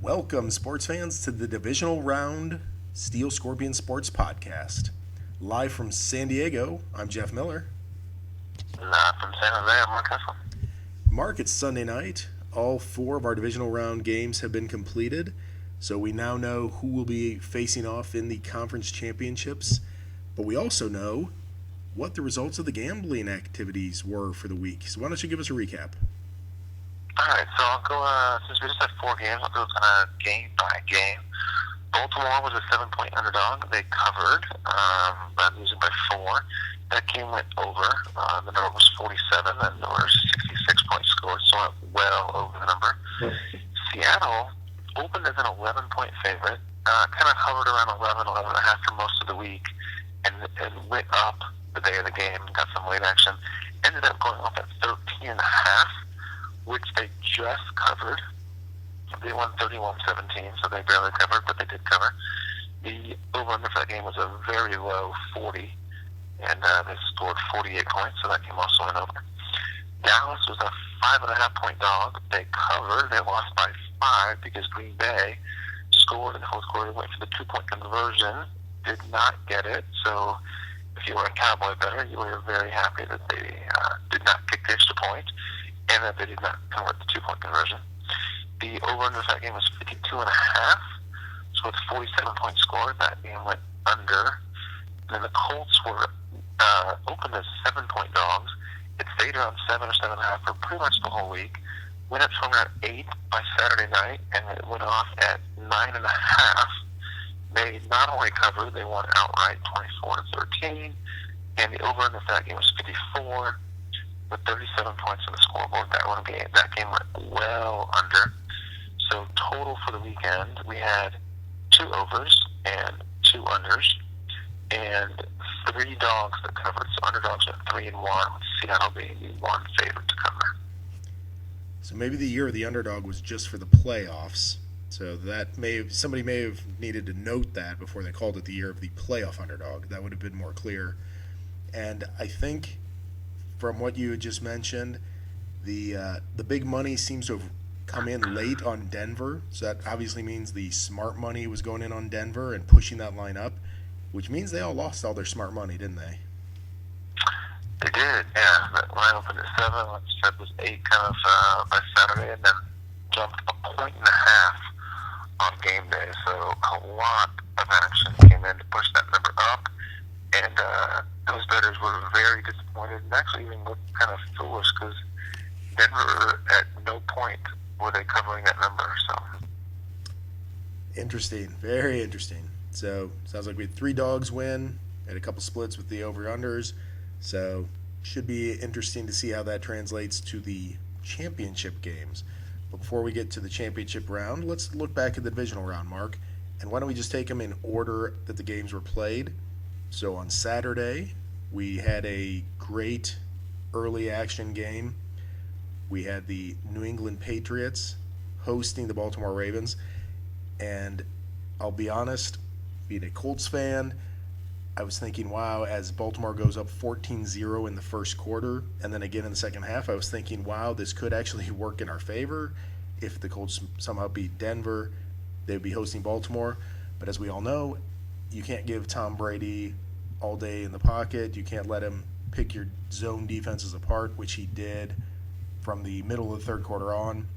Welcome, sports fans, to the Divisional Round Steel Scorpion Sports Podcast. Live from San Diego, I'm Jeff Miller. Live from San Jose, I'm Mark Hessel. Mark, it's Sunday night. All four of our Divisional Round games have been completed, so we now know who will be facing off in the conference championships, but we also know what the results of the gambling activities were for the week. So why don't you give us a recap? Alright, so I'll go, since we just had four games, I'll go kind of game by game. Baltimore was a 7-point underdog. They covered by losing by 4. That game went over. The number was 47, and there were 66 points scored, so it went well over the number. Seattle opened as an 11-point favorite, kind of hovered around 11, 11 and a half for most of the week, and went up the day of the game, got some late action, ended up going off at 13 and a half, which they just covered. They won 31-17, so they barely covered, but they did cover. The over-under for that game was a very low 40, and they scored 48 points, so that game also went over. Dallas was a 5.5-point dog. They covered. They lost by 5 because Green Bay scored in the fourth quarter, went for the 2-point conversion, did not get it. So if you were a Cowboy bettor, you were very happy that they did not kick the extra point and that they did not convert the 2-point conversion. The over-under for that game was 52.5, so with 47 points scored, that game went under. And then the Colts were opened as 7-point dogs. It stayed around 7 or 7.5 for pretty much the whole week. Went up to around 8 by Saturday night, and it went off at 9.5. They not only covered, they won outright 24-13, and the over-under for that game was 54, with 37 points on the scoreboard. That game went well under. So total for the weekend, we had 2 overs and 2 unders, and 3 dogs that covered. So underdogs went 3-1, with Seattle being the one favorite to cover. So maybe the year of the underdog was just for the playoffs. So that somebody may have needed to note that before they called it the year of the playoff underdog. That would have been more clear. And I think from what you had just mentioned, the big money seems to have come in late on Denver. So that obviously means the smart money was going in on Denver and pushing that line up, which means they all lost all their smart money, didn't they? They did, yeah. That line opened at 7, like you said, was 8 kind of by Saturday, and then jumped 1.5 on game day. So a lot of action came in to push that number up, and those bettors were very disappointed and actually even looked kind of foolish because Denver at no point were they covering that number. So interesting, very interesting. So sounds like we had 3 dogs win, had a couple splits with the over-unders. So should be interesting to see how that translates to the championship games. But before we get to the championship round, let's look back at the divisional round, Mark. And why don't we just take them in order that the games were played? So on Saturday, we had a great early action game. We had the New England Patriots hosting the Baltimore Ravens. And I'll be honest, being a Colts fan, I was thinking, wow, as Baltimore goes up 14-0 in the first quarter, and then again in the second half, I was thinking, wow, this could actually work in our favor. If the Colts somehow beat Denver, they'd be hosting Baltimore. But as we all know, you can't give Tom Brady all day in the pocket. You can't let him pick your zone defenses apart, which he did from the middle of the third quarter on.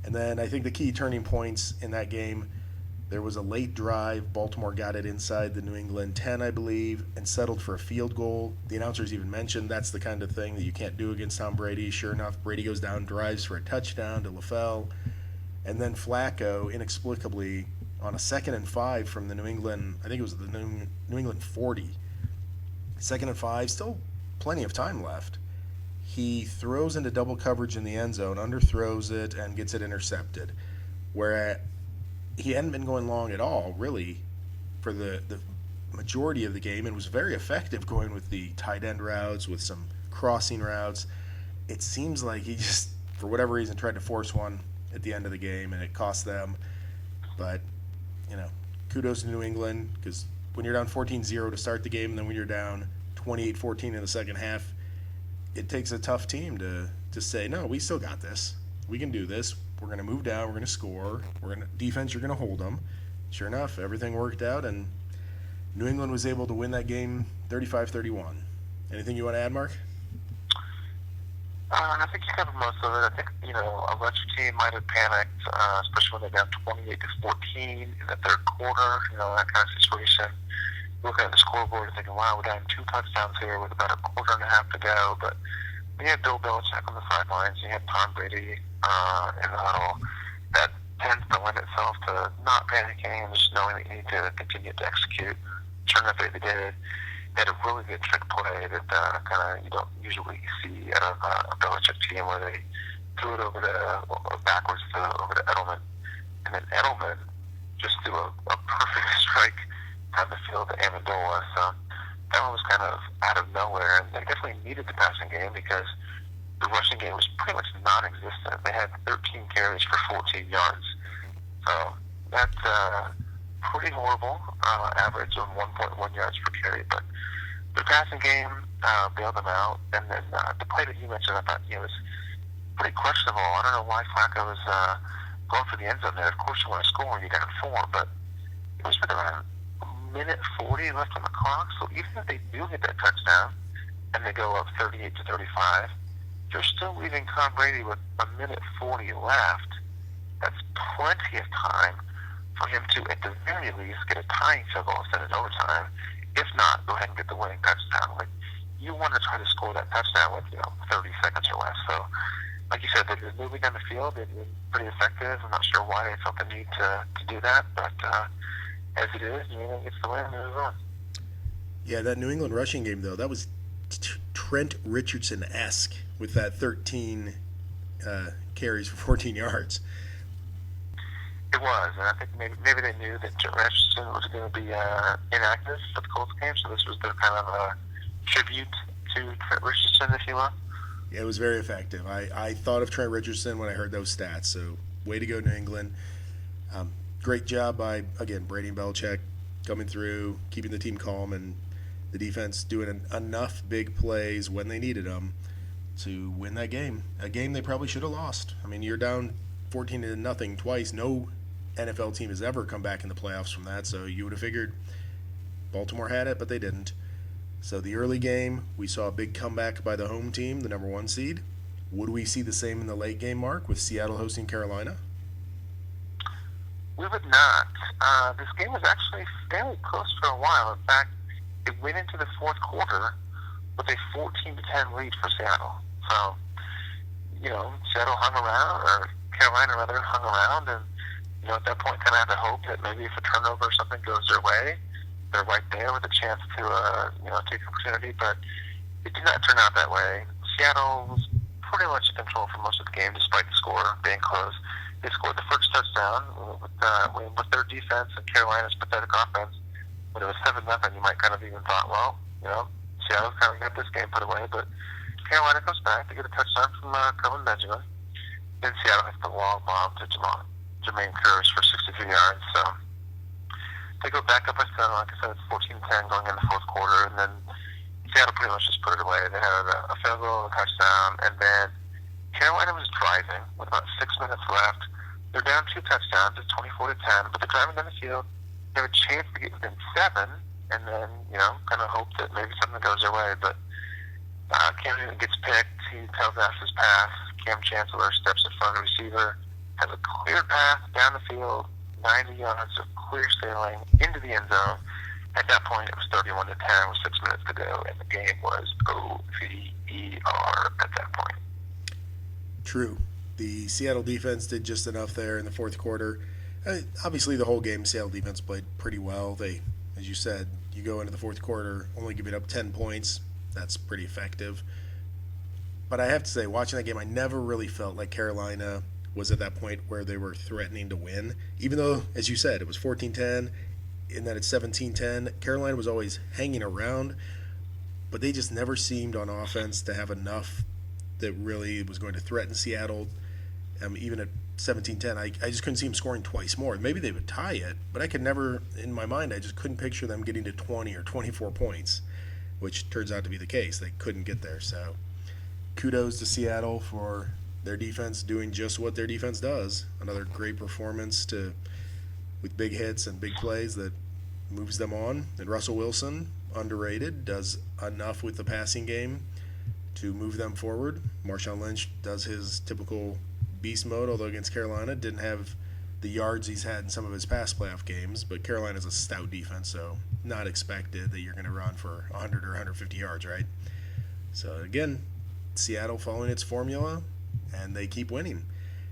And then I think the key turning points in that game, there was a late drive. Baltimore got it inside the New England 10, I believe, and settled for a field goal. The announcers even mentioned that's the kind of thing that you can't do against Tom Brady. Sure enough, Brady goes down, drives for a touchdown to LaFell. And then Flacco, inexplicably, on a 2nd and 5 from the New England, I think it was the New England 40. 2nd and 5, still plenty of time left. He throws into double coverage in the end zone, underthrows it, and gets it intercepted. Where he hadn't been going long at all, really, for the majority of the game, and was very effective going with the tight end routes, with some crossing routes. It seems like he just, for whatever reason, tried to force one at the end of the game, and it cost them. But, kudos to New England, because when you're down 14-0 to start the game, and then when you're down 28-14 in the second half, it takes a tough team to say, no, we still got this. We can do this. we're going to move down, we're going to score, defense, you're going to hold them. Sure enough, everything worked out, and New England was able to win that game 35-31. Anything you want to add, Mark? I think you covered most of it. I think, a Russia team might have panicked, especially when they're down 28-14 in the third quarter, that kind of situation. Looking at the scoreboard and thinking, wow, we're down 2 touchdowns here with about a quarter and a half to go. But you had Bill Belichick on the sidelines. You had Tom Brady in the huddle. That tends to lend itself to not panicking and just knowing that you need to continue to execute. Sure enough, they did. They had a really good trick play that you don't usually see out of a Belichick team, where they threw it over backwards over to Edelman, and then Edelman just threw a perfect strike down the field to Amendola. So that one was kind of out of nowhere, and they definitely needed the passing game because the rushing game was pretty much non-existent. They had 13 carries for 14 yards, so that's pretty horrible average of 1.1 yards per carry, but the passing game bailed them out. And then the play that you mentioned, I thought was pretty questionable. I don't know why Flacco was going for the end zone there. Of course, you want to score when you're down 4, but it was with around minute 40 left on the clock. So even if they do get that touchdown and they go up 38-35, you're still leaving Tom Brady with a minute 40 left. That's plenty of time for him to, at the very least, get a tying field goal instead of overtime. If not, go ahead and get the winning touchdown. Like, you want to try to score that touchdown with 30 seconds or less. So, like you said, they've been moving down the field. They've been pretty effective. I'm not sure why they felt the need to do that, but as it is, New England gets the win and moves on. Yeah, that New England rushing game, though, that was Trent Richardson-esque with that 13 carries for 14 yards. It was, and I think maybe they knew that Trent Richardson was going to be inactive for the Colts game, so this was their kind of a tribute to Trent Richardson, if you will. Yeah, it was very effective. I thought of Trent Richardson when I heard those stats, so way to go, New England. Great job by, again, Brady and Belichick coming through, keeping the team calm, and the defense doing enough big plays when they needed them to win that game. A game they probably should have lost. I mean, you're down 14-0 twice. No NFL team has ever come back in the playoffs from that, so you would have figured Baltimore had it, but they didn't. So the early game, we saw a big comeback by the home team, the number 1 seed. Would we see the same in the late game, Mark, with Seattle hosting Carolina? We would not. This game was actually fairly close for a while. In fact, it went into the fourth quarter with a 14-10 lead for Seattle. So, Seattle hung around, or Carolina rather, hung around, and at that point kind of had the hope that maybe if a turnover or something goes their way, they're right there with a chance to take an opportunity. But it did not turn out that way. Seattle was pretty much in control for most of the game, despite the score being close. They scored the first touchdown with their defense and Carolina's pathetic offense. When it was 7-0, you might kind of even thought, well, Seattle's kind of got this game put away. But Carolina comes back to get a touchdown from Kelvin Benjamin. Then Seattle hits the long bomb to Jermaine Kearse for 63 yards. So they go back up by 7. Like I said, it's 14-10 going in the fourth quarter. And then Seattle pretty much just put it away. They had a field goal, a touchdown, and then Carolina was driving with about 6 minutes left. They're down 2 touchdowns. It's 24-10, but they're driving down the field. They have a chance to get within 7, and then, kind of hope that maybe something goes their way. But Cam Newton gets picked. He telegraphs his pass. Cam Chancellor steps in front of the receiver, has a clear path down the field, 90 yards of clear sailing into the end zone. At that point, it was 31-10 with 6 minutes to go, and the game was over at that point. True. The Seattle defense did just enough there in the fourth quarter. Obviously, the whole game, Seattle defense played pretty well. They, as you said, you go into the fourth quarter only giving up 10 points. That's pretty effective. But I have to say, watching that game, I never really felt like Carolina was at that point where they were threatening to win. Even though, as you said, it was 14-10, and then it's 17-10. Carolina was always hanging around, but they just never seemed on offense to have enough that really was going to threaten Seattle. Even at 17-10, I just couldn't see them scoring twice more. Maybe they would tie it, but I could never, in my mind, I just couldn't picture them getting to 20 or 24 points, which turns out to be the case. They couldn't get there. So kudos to Seattle for their defense doing just what their defense does. Another great performance with big hits and big plays that moves them on. And Russell Wilson, underrated, does enough with the passing game to move them forward. Marshawn Lynch does his typical beast mode, although against Carolina didn't have the yards he's had in some of his past playoff games. But Carolina's a stout defense, so not expected that you're going to run for 100 or 150 yards, right? So again, Seattle following its formula, and they keep winning.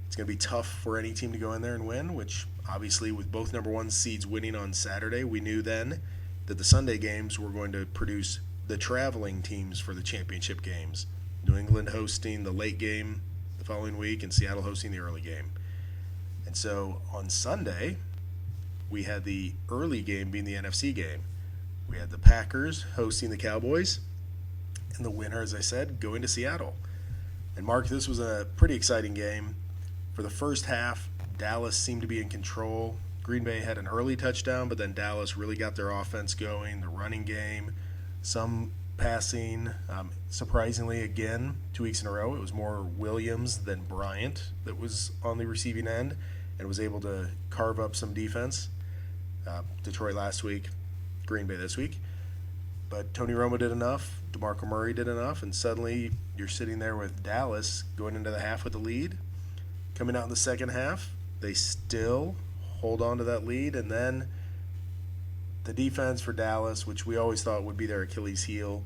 It's going to be tough for any team to go in there and win, which obviously with both number one seeds winning on Saturday, we knew then that the Sunday games were going to produce the traveling teams for the championship games. New England hosting the late game the following week and Seattle hosting the early game. And so on Sunday, we had the early game being the NFC game. We had the Packers hosting the Cowboys, and the winner, as I said, going to Seattle. And Mark, this was a pretty exciting game. For the first half, Dallas seemed to be in control. Green Bay had an early touchdown, but then Dallas really got their offense going, the running game, some passing. Surprisingly, again, 2 weeks in a row, it was more Williams than Bryant that was on the receiving end and was able to carve up some defense. Detroit last week, Green Bay this week. But Tony Romo did enough, DeMarco Murray did enough, and suddenly you're sitting there with Dallas going into the half with the lead. Coming out in the second half, they still hold on to that lead, and then the defense for Dallas, which we always thought would be their Achilles heel,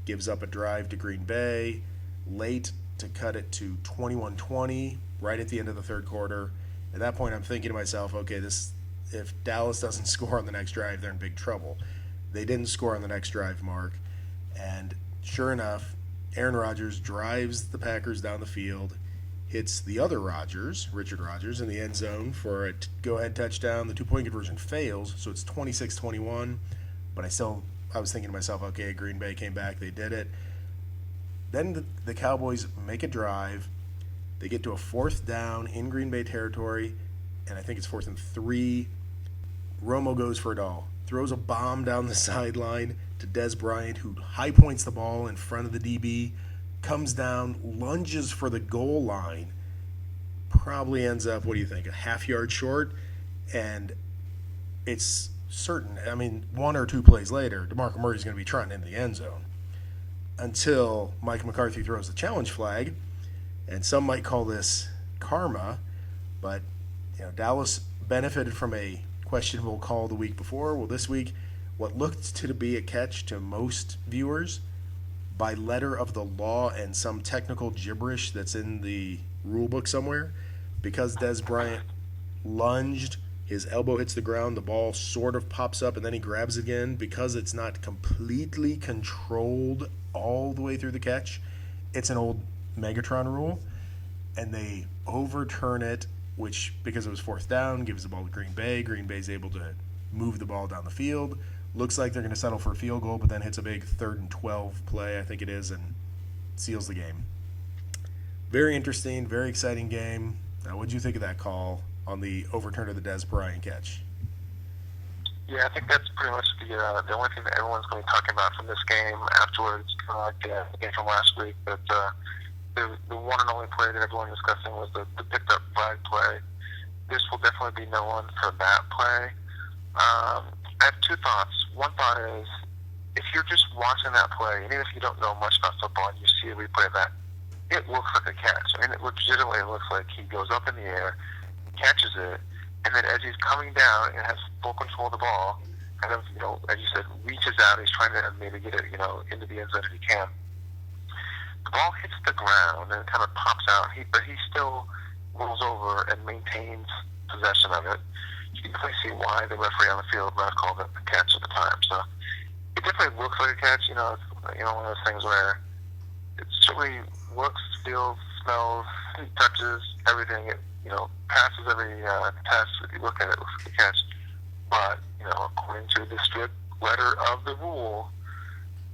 gives up a drive to Green Bay late to cut it to 21-20 right at the end of the third quarter. At that point, I'm thinking to myself, okay, if Dallas doesn't score on the next drive, they're in big trouble. They didn't score on the next drive, Mark, and sure enough, Aaron Rodgers drives the Packers down the field, hits the other Rodgers, Richard Rodgers, in the end zone for a go-ahead touchdown. The two-point conversion fails, so it's 26-21. But I was thinking to myself, okay, Green Bay came back, they did it. Then the Cowboys make a drive. They get to a fourth down in Green Bay territory, and I think it's 4th and 3. Romo goes for it all, throws a bomb down the sideline to Dez Bryant, who high points the ball in front of the DB, comes down, lunges for the goal line, probably ends up, what do you think, a half yard short, and it's certain, 1 or 2 plays later, DeMarco Murray's going to be trotting into the end zone until Mike McCarthy throws the challenge flag, and some might call this karma, but Dallas benefited from a questionable call the week before. Well, this week, what looked to be a catch to most viewers, by letter of the law and some technical gibberish that's in the rule book somewhere, because Dez Bryant lunged, his elbow hits the ground, the ball sort of pops up, and then he grabs it again. Because it's not completely controlled all the way through the catch, it's an old Megatron rule, and they overturn it, which, because it was 4th down, gives the ball to Green Bay. Green Bay's able to move the ball down the field. Looks like they're going to settle for a field goal, but then hits a big 3rd and 12 play, I think it is, and seals the game. Very interesting, very exciting game. What did you think of that call on the overturn of the Dez Bryant catch? Yeah, I think that's pretty much the only thing that everyone's going to be talking about from this game afterwards, kind of like the game from last week. But the one and only play that everyone was discussing was the picked up flag play. This will definitely be no one for that play. I have 2 thoughts. One thought is, if you're just watching that play, even if you don't know much about football and you see a replay of that, it looks like a catch. It legitimately looks like he goes up in the air, catches it, and then as he's coming down and has full control of the ball, kind of, as you said, reaches out, he's trying to maybe get it, into the end zone if he can. The ball hits the ground and it kind of pops out, but he still rolls over and maintains possession of it. You can definitely see why the referee on the field might have called it a catch at the time. So it definitely looks like a catch. It's one of those things where it certainly looks, feels, smells, touches everything. It passes every test. If you look at it, it looks like a catch. But according to the strict letter of the rule,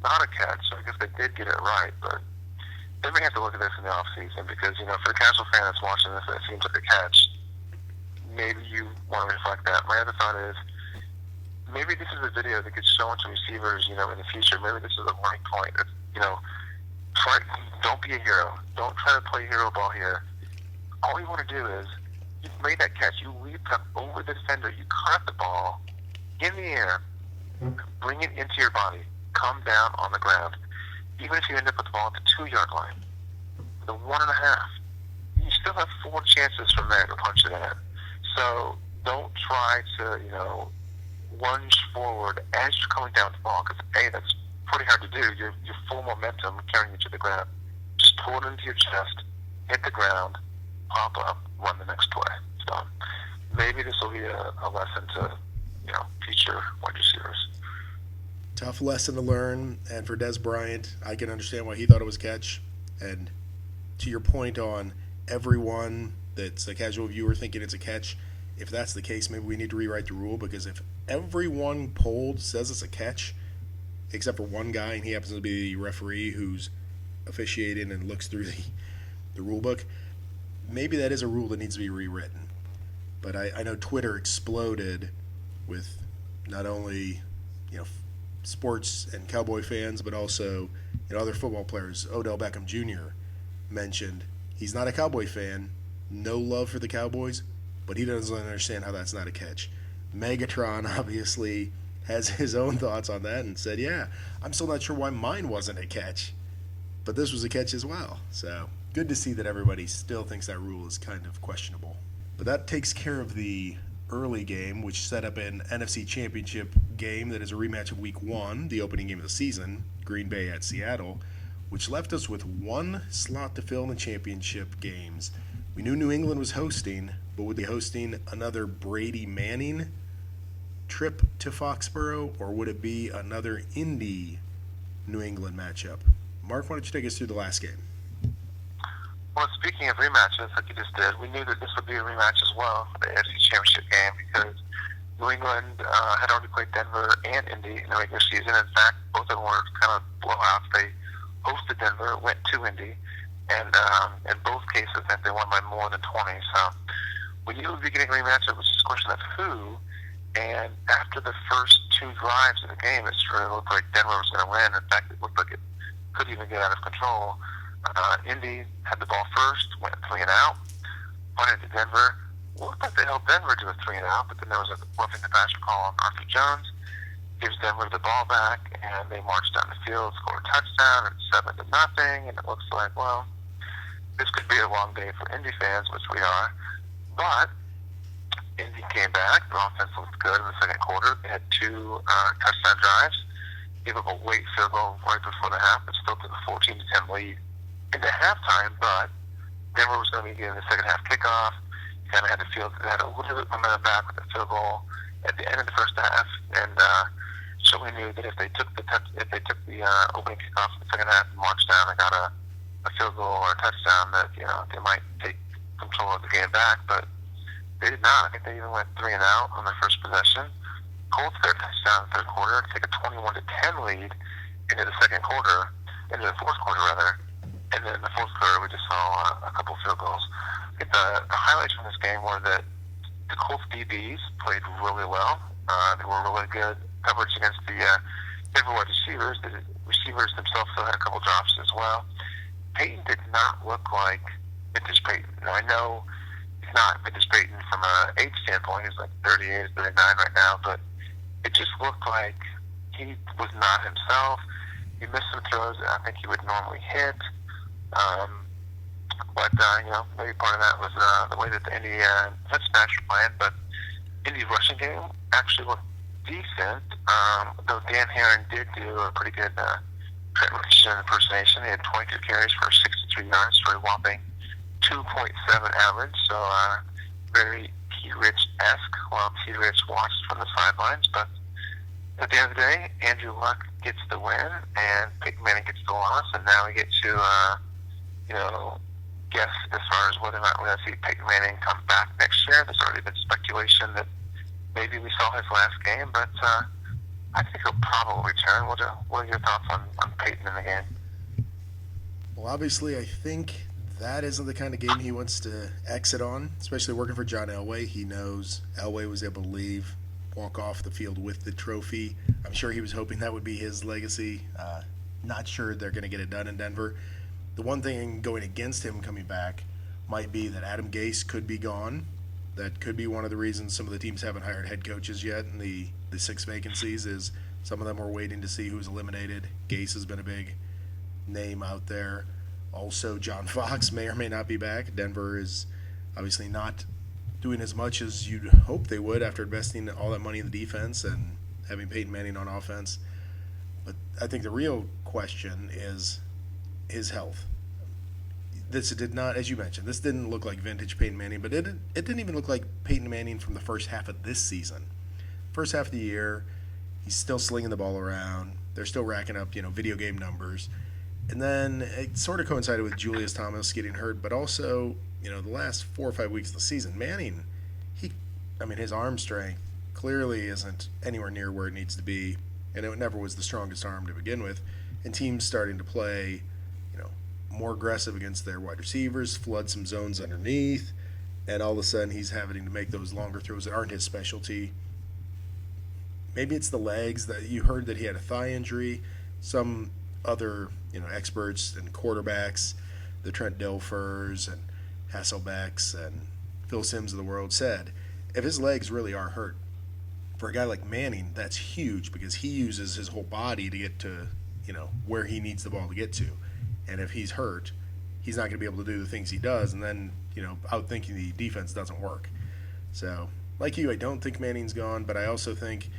not a catch. So I guess they did get it right, but they may have to look at this in the off season because for a casual fan that's watching this, it seems like a catch. Maybe you want to reflect that. My other thought is, maybe this is a video that gets shown to receivers, in the future. Maybe this is a warning point. Don't be a hero. Don't try to play hero ball here. all you want to do is, you've made that catch, you leap up over the defender, you caught the ball in the air, bring it into your body, come down on the ground. Even if you end up with the ball at the 2-yard line, the 1.5, you still have 4 chances from there to punch it in. So don't try to, lunge forward as you're coming down the ball, because A, that's pretty hard to do. Your full momentum carrying you to the ground. Just pull it into your chest, hit the ground, pop up, run the next play. So maybe this will be a lesson to, future wide receivers. Tough lesson to learn, and for Des Bryant, I can understand why he thought it was catch. And to your point on everyone that's a casual viewer thinking it's a catch, if that's the case, maybe we need to rewrite the rule, because if everyone polled says it's a catch, except for one guy, and he happens to be the referee who's officiating and looks through the rule book, maybe that is a rule that needs to be rewritten. But I know Twitter exploded with not only sports and Cowboy fans, but also other football players. Odell Beckham Jr. mentioned he's not a Cowboy fan, no love for the Cowboys, but he doesn't understand how that's not a catch. Megatron obviously has his own thoughts on that and said, yeah, I'm still not sure why mine wasn't a catch, but this was a catch as well. So good to see that everybody still thinks that rule is kind of questionable. But that takes care of the early game, which set up an NFC Championship game that is a rematch of Week 1, the opening game of the season, Green Bay at Seattle, which left us with one slot to fill in the championship games. We knew New England was hosting, but would they be hosting another Brady Manning trip to Foxborough, or would it be another Indy New England matchup? Mark, why don't you take us through the last game? Well, speaking of rematches, like you just did, we knew that this would be a rematch as well for the AFC Championship game, because New England had already played Denver and Indy in the regular season. In fact, both of them were kind of blowouts. They hosted Denver, went to Indy, and in both cases, I think they won by more than 20. So we knew we would be getting a rematch. It was just a question of who. And after the first 2 drives of the game, it really looked like Denver was going to win. In fact, it looked like it could even get out of control. Indy had the ball first, went 3 and out, punted to Denver. Looked like they held Denver to a 3 and out, but then there was a roughing the passer call on Arthur Jones. Gives Denver the ball back, and they marched down the field, scored a touchdown, and 7-0. And it looks like, well, this could be a long day for Indy fans, which we are. But Indy came back. The offense looked good in the second quarter. They had 2 touchdown drives. Gave up a late field goal right before the half, but still took a 14-10 lead into halftime. But Denver was going to be getting the second half kickoff. You kind of had to feel that they had a little bit of momentum back with the field goal at the end of the first half, and so we knew that if they took the opening kickoff in the second half and marched down and got a field goal or a touchdown, that they might take control of the game back. But they did not. I think they even went 3 and out on their first possession. Colts their touchdown in the third quarter to take a 21-10 lead into the fourth quarter rather. And then in the fourth quarter, we just saw a couple field goals. I think the highlights from this game were that the Colts DBs played really well. They were really good coverage against the Denver wide receivers. The receivers themselves still had a couple drops as well. Peyton did not look like vintage Peyton. Now, I know he's not vintage Peyton from an age standpoint. He's like 38, 39 right now, but it just looked like he was not himself. He missed some throws that I think he would normally hit. But maybe part of that was the way that the Indy head-snatch were playing. But Indy's rushing game actually looked decent, though Dan Herron did do a pretty good Trent Richardson impersonation. He had 22 carries for 63 yards for a whopping 2.7 average, so very T-Rich-esque while T-Rich watched from the sidelines. But at the end of the day, Andrew Luck gets the win, and Peyton Manning gets the loss, and now we get to guess as far as whether or not we're going to see Peyton Manning come back next year. There's already been speculation that maybe we saw his last game, but I think he'll probably return. What are your thoughts on Peyton in the game? Well, obviously, I think that isn't the kind of game he wants to exit on, especially working for John Elway. He knows Elway was able to walk off the field with the trophy. I'm sure he was hoping that would be his legacy. Not sure they're going to get it done in Denver. The one thing going against him coming back might be that Adam Gase could be gone. That could be one of the reasons some of the teams haven't hired head coaches yet in the 6 vacancies is some of them are waiting to see who's eliminated. Gase has been a big name out there. Also, John Fox may or may not be back. Denver is obviously not doing as much as you'd hope they would after investing all that money in the defense and having Peyton Manning on offense. But I think the real question is his health. This did not, as you mentioned, this didn't look like vintage Peyton Manning, but it didn't even look like Peyton Manning from the first half of this season. First half of the year, he's still slinging the ball around. They're still racking up, video game numbers. And then it sort of coincided with Julius Thomas getting hurt, but also, the last 4 or 5 weeks of the season, Manning, his arm strength clearly isn't anywhere near where it needs to be, and it never was the strongest arm to begin with. And teams starting to play, more aggressive against their wide receivers, flood some zones underneath, and all of a sudden he's having to make those longer throws that aren't his specialty. Maybe it's the legs that you heard that he had a thigh injury. Some other, experts and quarterbacks, the Trent Dilfers and Hasselbecks and Phil Simms of the world said, if his legs really are hurt, for a guy like Manning, that's huge because he uses his whole body to get to, where he needs the ball to get to. And if he's hurt, he's not going to be able to do the things he does, and then, outthinking the defense doesn't work. So, like you, I don't think Manning's gone, but I also think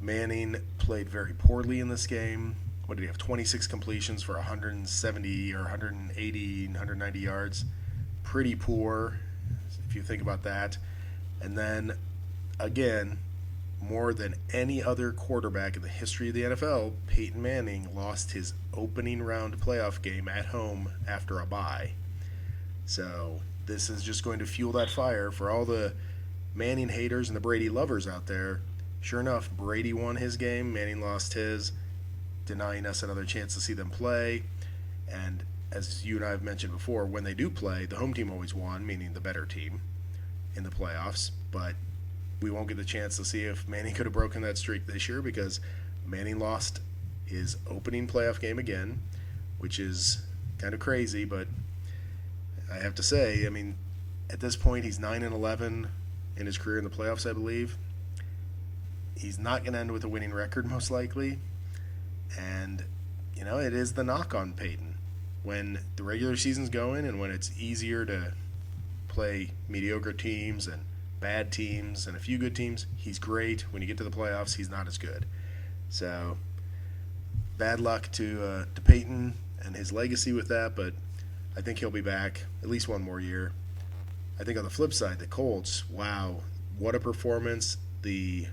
Manning played very poorly in this game. What did he have? 26 completions for 170 or 180, 190 yards. Pretty poor, if you think about that. And then, again, more than any other quarterback in the history of the NFL, Peyton Manning lost his opening round playoff game at home after a bye. So this is just going to fuel that fire for all the Manning haters and the Brady lovers out there. Sure enough, Brady won his game, Manning lost his, denying us another chance to see them play. And as you and I have mentioned before, when they do play, the home team always won, meaning the better team in the playoffs. But we won't get the chance to see if Manning could have broken that streak this year because Manning lost his opening playoff game again, which is kind of crazy, but I have to say, at this point he's 9-11 in his career in the playoffs, I believe. He's not going to end with a winning record most likely, and it is the knock on Peyton. When the regular season's going and when it's easier to play mediocre teams and bad teams and a few good teams, he's great. When you get to the playoffs, he's not as good. So bad luck to Peyton and his legacy with that, but I think he'll be back at least one more year. I think on the flip side, the Colts, wow, what a performance. The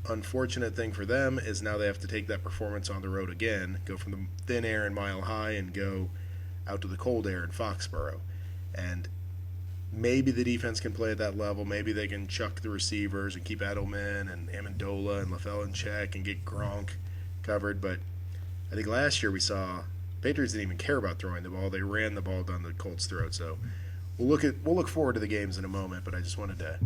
unfortunate thing for them is now they have to take that performance on the road again, go from the thin air in Mile High and go out to the cold air in Foxborough. And maybe the defense can play at that level. Maybe they can chuck the receivers and keep Edelman and Amendola and LaFell in check and get Gronk covered. But I think last year we saw Patriots didn't even care about throwing the ball. They ran the ball down the Colts' throat. So we'll look forward to the games in a moment. But I just wanted to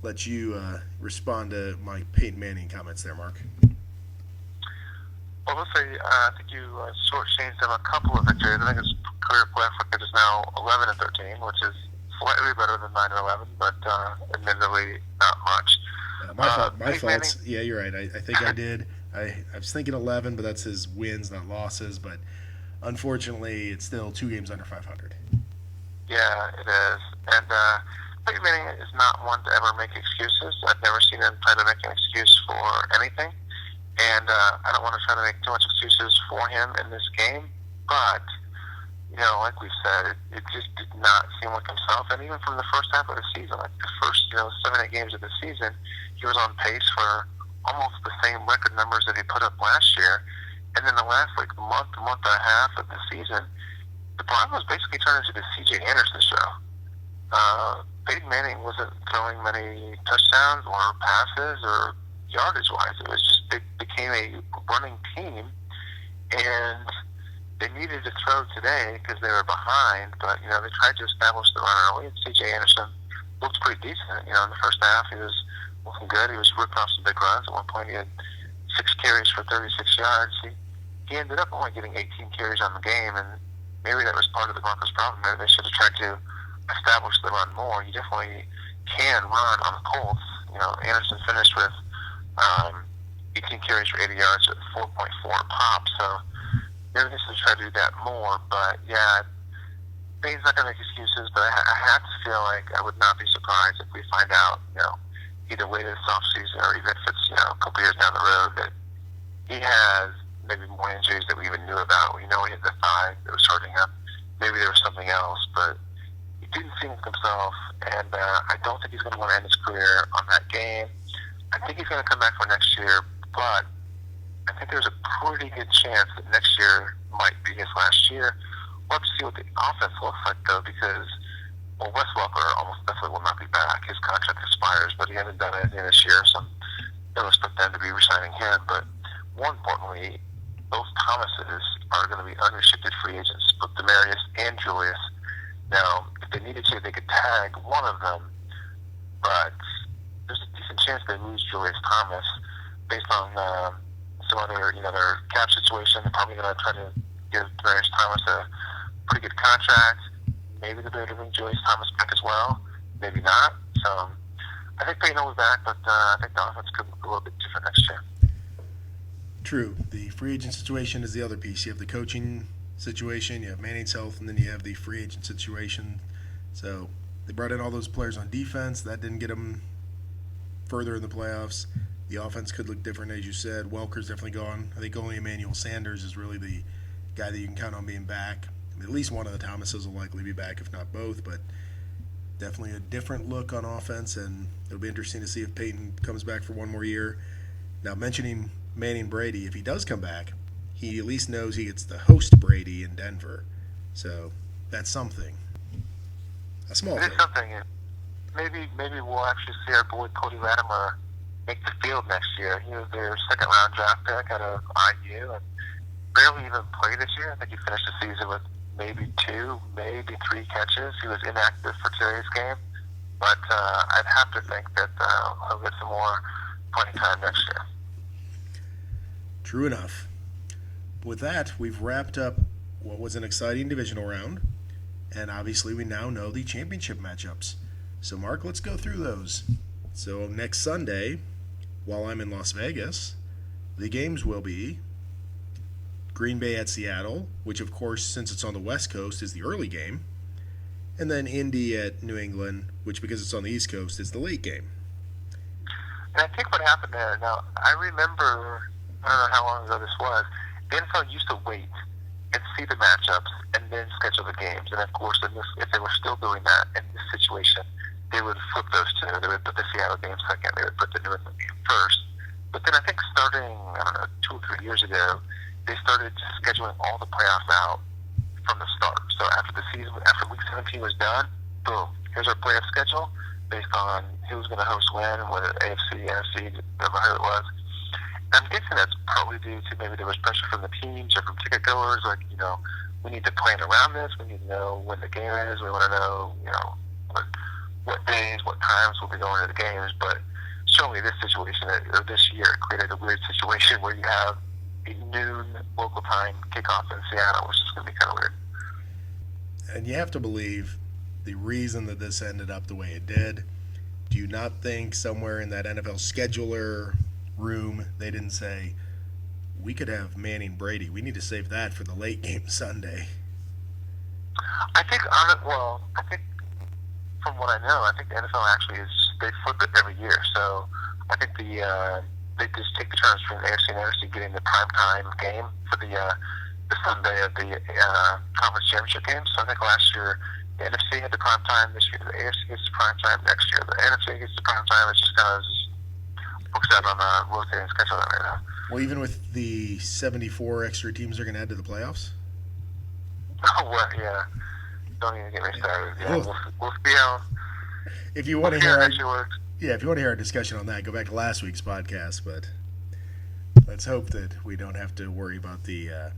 let you respond to my Peyton Manning comments there, Mark. Well, let's say I think you shortchanged them a couple of victories. I think his career playoff record is now 11-13, which is slightly better than 9-11, but admittedly not much. My fault. Yeah, you're right. I think I did. I was thinking 11, but that's his wins, not losses. But unfortunately, it's still 2 games under 500. Yeah, it is. And Peyton Manning is not one to ever make excuses. I've never seen him try to make an excuse for anything. And I don't want to try to make too much excuses for him in this game. But, like we said, it just did not seem like himself. And even from the first half of the season, like the first 7-8 games of the season, he was on pace for almost the same record numbers that he put up last year. And then the last month and a half of the season, the Broncos basically turned into the C.J. Anderson show. Peyton Manning wasn't throwing many touchdowns or passes or yardage-wise. It was just they became a running team, and they needed to throw today because they were behind. But they tried to establish the run early. And C.J. Anderson looked pretty decent. In the first half, he was looking good. He was ripping off some big runs. At one point, he had 6 carries for 36 yards. He ended up only getting 18 carries on the game, and maybe that was part of the Broncos' problem. Maybe they should have tried to establish the run more, you definitely can run on the Colts. Anderson finished with 18 carries for 80 yards at 4.4 pop, so maybe this is try to do that more. But yeah, Bain's not going to make excuses, but I have to feel like I would not be surprised if we find out, either later this offseason or even if it's, a couple years down the road, that he has maybe more injuries that we even knew about. We know he had the thigh that was hurting him. Maybe there was something else, but he didn't seem like himself, and I don't think he's going to want to end his career on that game. I think he's going to come back for next year, but I think there's a pretty good chance that next year might be his last year. We'll have to see what the offense looks like, though, because, Wes Welker almost definitely will not be back. His contract expires, but he hasn't done anything this year, so I don't expect them to be re-signing him. But more importantly, those Thomases are going to be unrestricted free agents, both Demarius and Julius. Now, if they needed to, they could tag one of them, but there's a decent chance they lose Julius Thomas based on some other, their cap situation. They're probably going to try to give Demarius Thomas a pretty good contract. Maybe they're going to bring Julius Thomas back as well. Maybe not. So I think Peyton will be back, but I think the offense could look a little bit different next year. True. The free agent situation is the other piece. You have the coaching situation, you have Manning's health, and then you have the free agent situation. So they brought in all those players on defense. That didn't get them further in the playoffs. The offense could look different, as you said. Welker's definitely gone. I think only Emmanuel Sanders is really the guy that you can count on being back. At least one of the Thomases will likely be back, if not both, but definitely a different look on offense, and it'll be interesting to see if Peyton comes back for one more year. Now, mentioning Manning Brady, if he does come back, he at least knows he gets to host Brady in Denver. So that's something. A small thing. It is something. Maybe we'll actually see our boy Cody Latimer make the field next year. He was their second-round draft pick out of IU and barely even played this year. I think he finished the season with maybe 2, maybe 3 catches. He was inactive for today's game. But I'd have to think that he'll get some more playing time next year. True enough. With that, we've wrapped up what was an exciting divisional round, and obviously we now know the championship matchups. So, Mark, let's go through those. So, next Sunday, while I'm in Las Vegas, the games will be Green Bay at Seattle, which, of course, since it's on the West Coast, is the early game, and then Indy at New England, which, because it's on the East Coast, is the late game. And I think what happened there, now, I remember, I don't know how long ago this was, the NFL used to wait and see the matchups and then schedule the games. And, of course, if they were still doing that in this situation, they would flip those two. They would put the Seattle game second. They would put the New England game first. But then I think starting, 2 or 3 years ago, they started scheduling all the playoffs out from the start. So after the season, after Week 17 was done, boom, here's our playoff schedule based on who's going to host when, whether AFC, NFC, whatever it was. I'm guessing that's probably due to maybe there was pressure from the teams or from ticket goers, like, we need to plan around this. We need to know when the game is. We want to know, what days, what times we'll be going to the games. But certainly this situation, or this year, created a weird situation where you have a noon local time kickoff in Seattle, which is going to be kind of weird. And you have to believe the reason that this ended up the way it did. Do you not think somewhere in that NFL scheduler room they didn't say, we could have Manning Brady, we need to save that for the late game Sunday? I think from what I know, I think the NFL actually they flip it every year. So I think they just take the turns between the AFC and NFC getting the primetime game for the Sunday of the conference championship game. So I think last year the NFC had the primetime, this year the AFC gets the primetime, next year the NFC gets the primetime. It's just kind of books out on a rotating schedule right now. Well, even with the 74 extra teams they're going to add to the playoffs? Oh, well, yeah. Don't even get me started. Yeah, we'll see how. If you want to hear, if you want to hear our discussion on that, go back to last week's podcast. But let's hope that we don't have to worry about the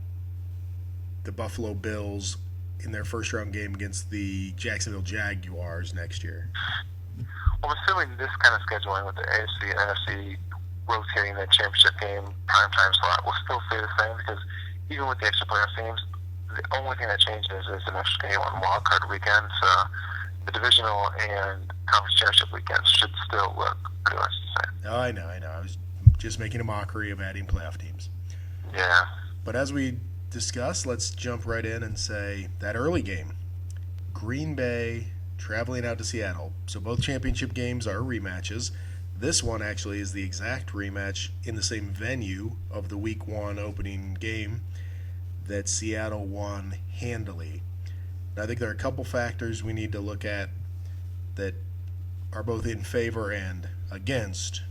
Buffalo Bills in their first round game against the Jacksonville Jaguars next year. Well, I'm assuming this kind of scheduling with the AFC and NFC rotating the championship game primetime slot will still stay the same, because even with the extra playoff teams, the only thing that changes is an extra game on Wild Card weekend. So the divisional and conference championship weekends should still look pretty much the same. Oh, I know. I was just making a mockery of adding playoff teams. Yeah. But as we discussed, let's jump right in and say that early game, Green Bay traveling out to Seattle. So both championship games are rematches. This one actually is the exact rematch in the same venue of the Week 1 opening game that Seattle won handily. Now, I think there are a couple factors we need to look at that are both in favor and against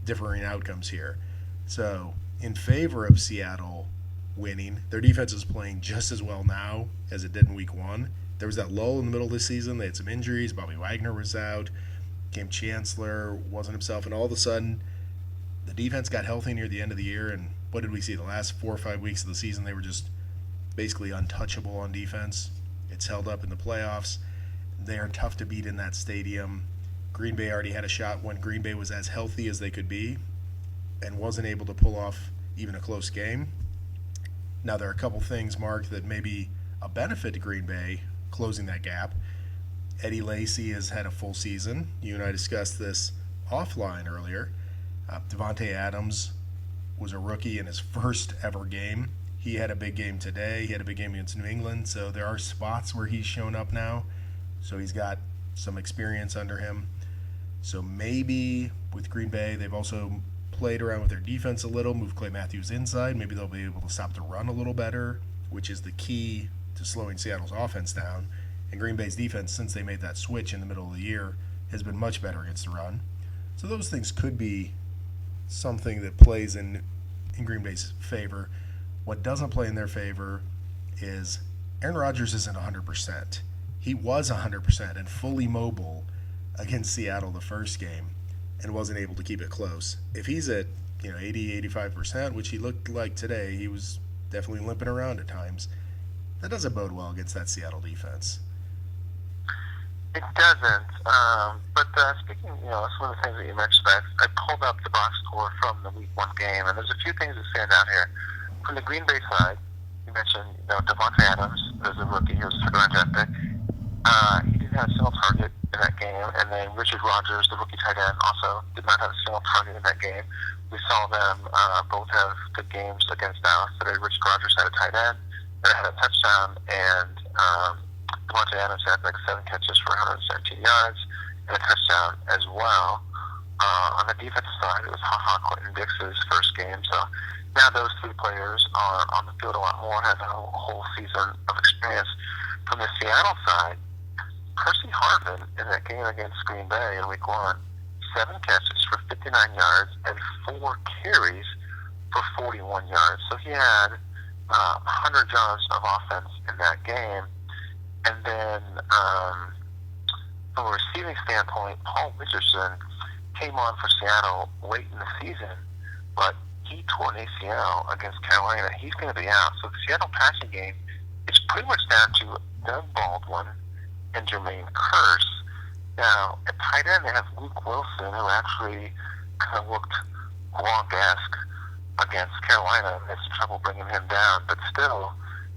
differing outcomes here. So, in favor of Seattle winning, their defense is playing just as well now as it did in Week 1. There was that lull in the middle of the season. They had some injuries. Bobby Wagner was out. Cam Chancellor wasn't himself. And all of a sudden, the defense got healthy near the end of the year. And what did we see? The last 4 or 5 weeks of the season, they were just basically untouchable on defense. It's held up in the playoffs. They are tough to beat in that stadium. Green Bay already had a shot when Green Bay was as healthy as they could be and wasn't able to pull off even a close game. Now, there are a couple things, Mark, that may be a benefit to Green Bay closing that gap. Eddie Lacy has had a full season. You and I discussed this offline earlier. Devontae Adams was a rookie in his first ever game. He had a big game today. He had a big game against New England. So there are spots where he's shown up now. So he's got some experience under him. So maybe with Green Bay, they've also played around with their defense a little, moved Clay Matthews inside. Maybe they'll be able to stop the run a little better, which is the key to slowing Seattle's offense down. And Green Bay's defense, since they made that switch in the middle of the year, has been much better against the run. So those things could be something that plays in Green Bay's favor. What doesn't play in their favor is Aaron Rodgers isn't 100%. He was 100% and fully mobile against Seattle the first game and wasn't able to keep it close. If he's at 80, 85%, which he looked like today, he was definitely limping around at times. That doesn't bode well against that Seattle defense. It doesn't. But speaking, that's one of the things that you mentioned. I pulled up the box score from the Week 1 game, and there's a few things that stand out here. From the Green Bay side, you mentioned, Devontae Adams as a rookie. He was a second-round draft pick. He didn't have a single target in that game, and then Richard Rodgers, the rookie tight end, also did not have a single target in that game. We saw them both have good games against Dallas. Today, Richard Rodgers had a tight end that had a touchdown, and Devontae Adams had like 7 catches for 117 yards and a touchdown as well. On the defensive side, it was Quentin Dix's first game. So now those 3 players are on the field a lot more, have a whole season of experience. From the Seattle side, Percy Harvin in that game against Green Bay in Week 1, 7 catches for 59 yards and 4 carries for 41 yards. So he had 100 yards of offense in that game. And then from a receiving standpoint, Paul Richardson came on for Seattle late in the season, but he tore an ACL against Carolina. He's going to be out. So the Seattle passing game is pretty much down to Doug Baldwin and Jermaine Kearse. Now, at tight end, they have Luke Wilson, who actually kind of looked Gronk-esque against Carolina. They had some trouble bringing him down, but still,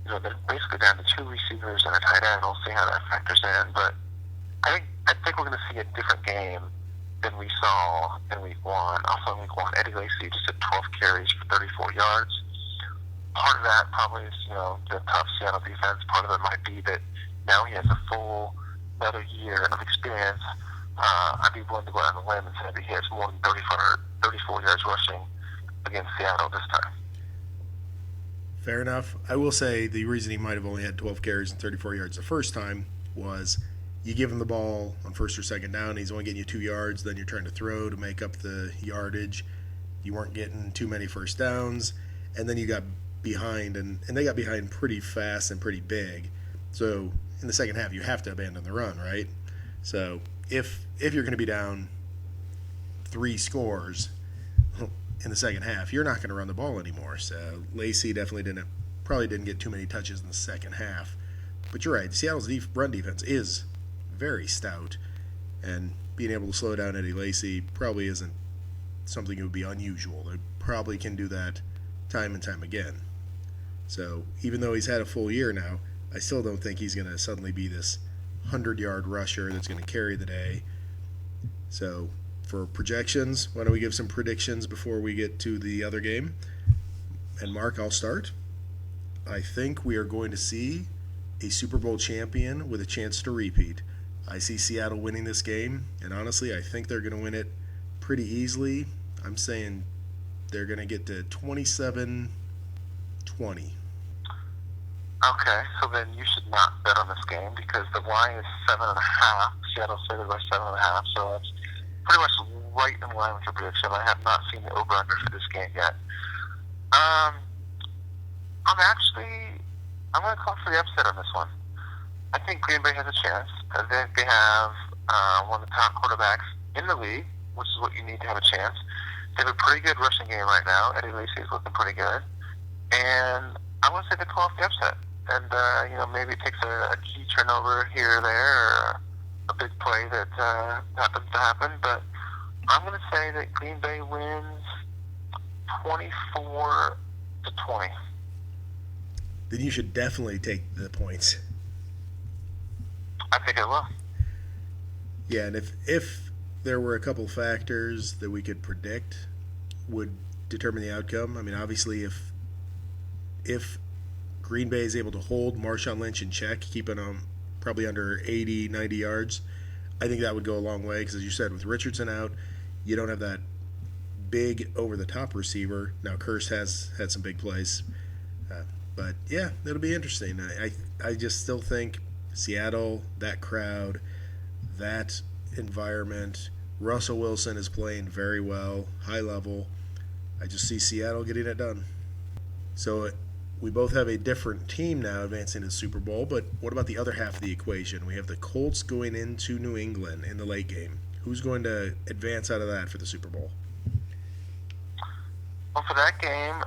they're basically down to 2 receivers and a tight end. We'll see how that factors in. But I think we're going to see a different game than we saw in Week 1. Also in Week 1, Eddie Lacy just had 12 carries for 34 yards. Part of that probably is, the tough Seattle defense. Part of it might be that now he has a full another year of experience. I'd be willing to go out on a limb and say that he has more than 34 yards rushing against Seattle this time. Fair enough. I will say the reason he might have only had 12 carries and 34 yards the first time was you give him the ball on first or second down, he's only getting you 2 yards, then you're trying to throw to make up the yardage. You weren't getting too many first downs, and then you got behind, and they got behind pretty fast and pretty big. So in the second half, you have to abandon the run, right? So if you're going to be down 3 scores in the second half, you're not going to run the ball anymore. So Lacy definitely probably didn't get too many touches in the second half. But you're right, Seattle's run defense is very stout, and being able to slow down Eddie Lacy probably isn't something that would be unusual. They probably can do that time and time again. So even though he's had a full year now, I still don't think he's going to suddenly be this 100-yard rusher that's going to carry the day. So for projections, why don't we give some predictions before we get to the other game? And Mark, I'll start. I think we are going to see a Super Bowl champion with a chance to repeat. I see Seattle winning this game, and honestly, I think they're going to win it pretty easily. I'm saying they're going to get to 27-20. Okay, so then you should not bet on this game because the line is 7.5. Seattle's favored by 7.5, so that's pretty much right in line with your prediction. I have not seen the over/under for this game yet. I'm going to call for the upset on this one. I think Green Bay has a chance. I think they have one of the top quarterbacks in the league, which is what you need to have a chance. They have a pretty good rushing game right now. Eddie Lacy is looking pretty good. And I want to say they pull off the upset. And, maybe it takes a key turnover here or there or a big play that happens to happen. But I'm going to say that Green Bay wins 24-20. Then you should definitely take the points. I think I will. Yeah, and if there were a couple factors that we could predict would determine the outcome, I mean, obviously if Green Bay is able to hold Marshawn Lynch in check, keeping him probably under 80, 90 yards, I think that would go a long way because, as you said, with Richardson out, you don't have that big over-the-top receiver. Now, Kearse has had some big plays. But, yeah, it'll be interesting. I just still think Seattle, that crowd, that environment, Russell Wilson is playing very well, high level. I just see Seattle getting it done. So we both have a different team now advancing to the Super Bowl, but what about the other half of the equation? We have the Colts going into New England in the late game. Who's going to advance out of that for the Super Bowl? Well, for that game,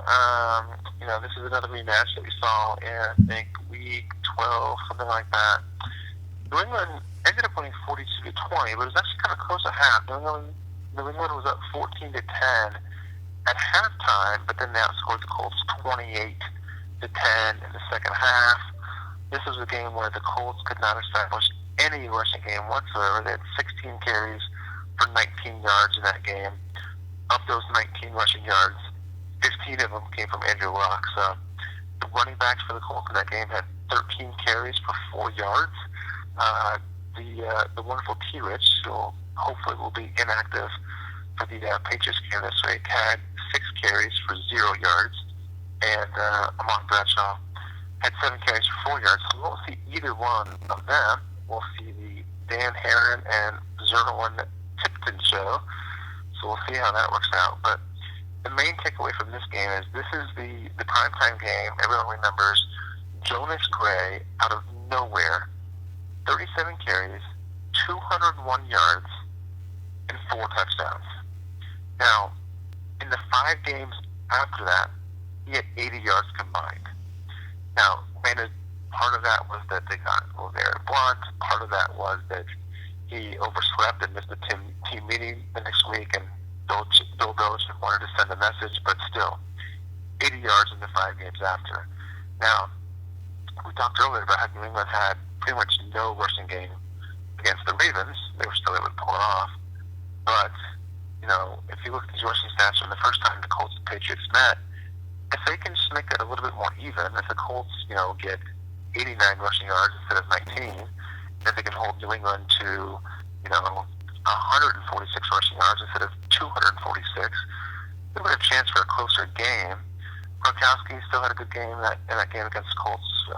this is another rematch that we saw in, I think, week 12, something like that. New England ended up winning 42-20, but it was actually kind of close at half. New England was up 14-10 at halftime, but then they outscored the Colts 28-10 in the second half. This was a game where the Colts could not establish any rushing game whatsoever. They had 16 carries for 19 yards in that game. Of those 19 rushing yards, 15 of them came from Andrew Luck. So the running backs for the Colts in that game had 13 carries for 4 yards. The wonderful T-Rich, who hopefully will be inactive for the Patriots game this week, had 6 carries for 0 yards. And Amon Bradshaw had 7 carries for 4 yards. So we won't see either one of them. We'll see the Dan Herron and Zerwin Tipton show. So we'll see how that works out. But the main takeaway from this game is this is the primetime game. Everyone remembers Jonas Gray out of nowhere, 37 carries, 201 yards, and 4 touchdowns. Now, in the 5 games after that, he had 80 yards combined. Now, granted, part of that was that they got LeVar Blunt. Part of that was that he overslept and missed the team meeting the next week, and Bill Belichick wanted to send a message, but still, 80 yards in the 5 games after. Now, we talked earlier about how New England had pretty much no rushing game against the Ravens. They were still able to pull it off. But, if you look at these rushing stats from the first time the Colts and Patriots met, if they can just make that a little bit more even, if the Colts, get 89 rushing yards instead of 19, if they can hold New England to, 146 rushing yards instead of 246, they would have a chance for a closer game. Gronkowski still had a good game in that game against the Colts,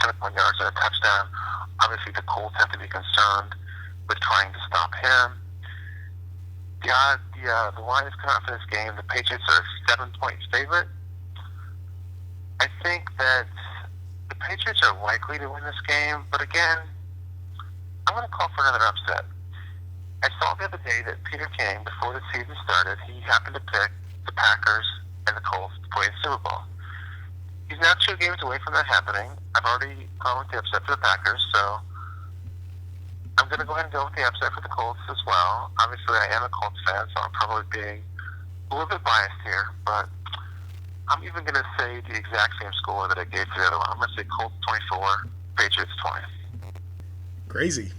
71 yards and a touchdown. Obviously, the Colts have to be concerned with trying to stop him. The line is coming out for this game. The Patriots are a 7-point favorite. I think that the Patriots are likely to win this game, but again, I'm going to call for another upset. I saw the other day that Peter King, before the season started, he happened to pick the Packers and the Colts to play the Super Bowl. He's now 2 games away from that happening. I've already gone with the upset for the Packers, so I'm going to go ahead and go with the upset for the Colts as well. Obviously, I am a Colts fan, so I'm probably being a little bit biased here, but I'm even going to say the exact same score that I gave for the other one. I'm going to say Colts 24, Patriots 20. Crazy.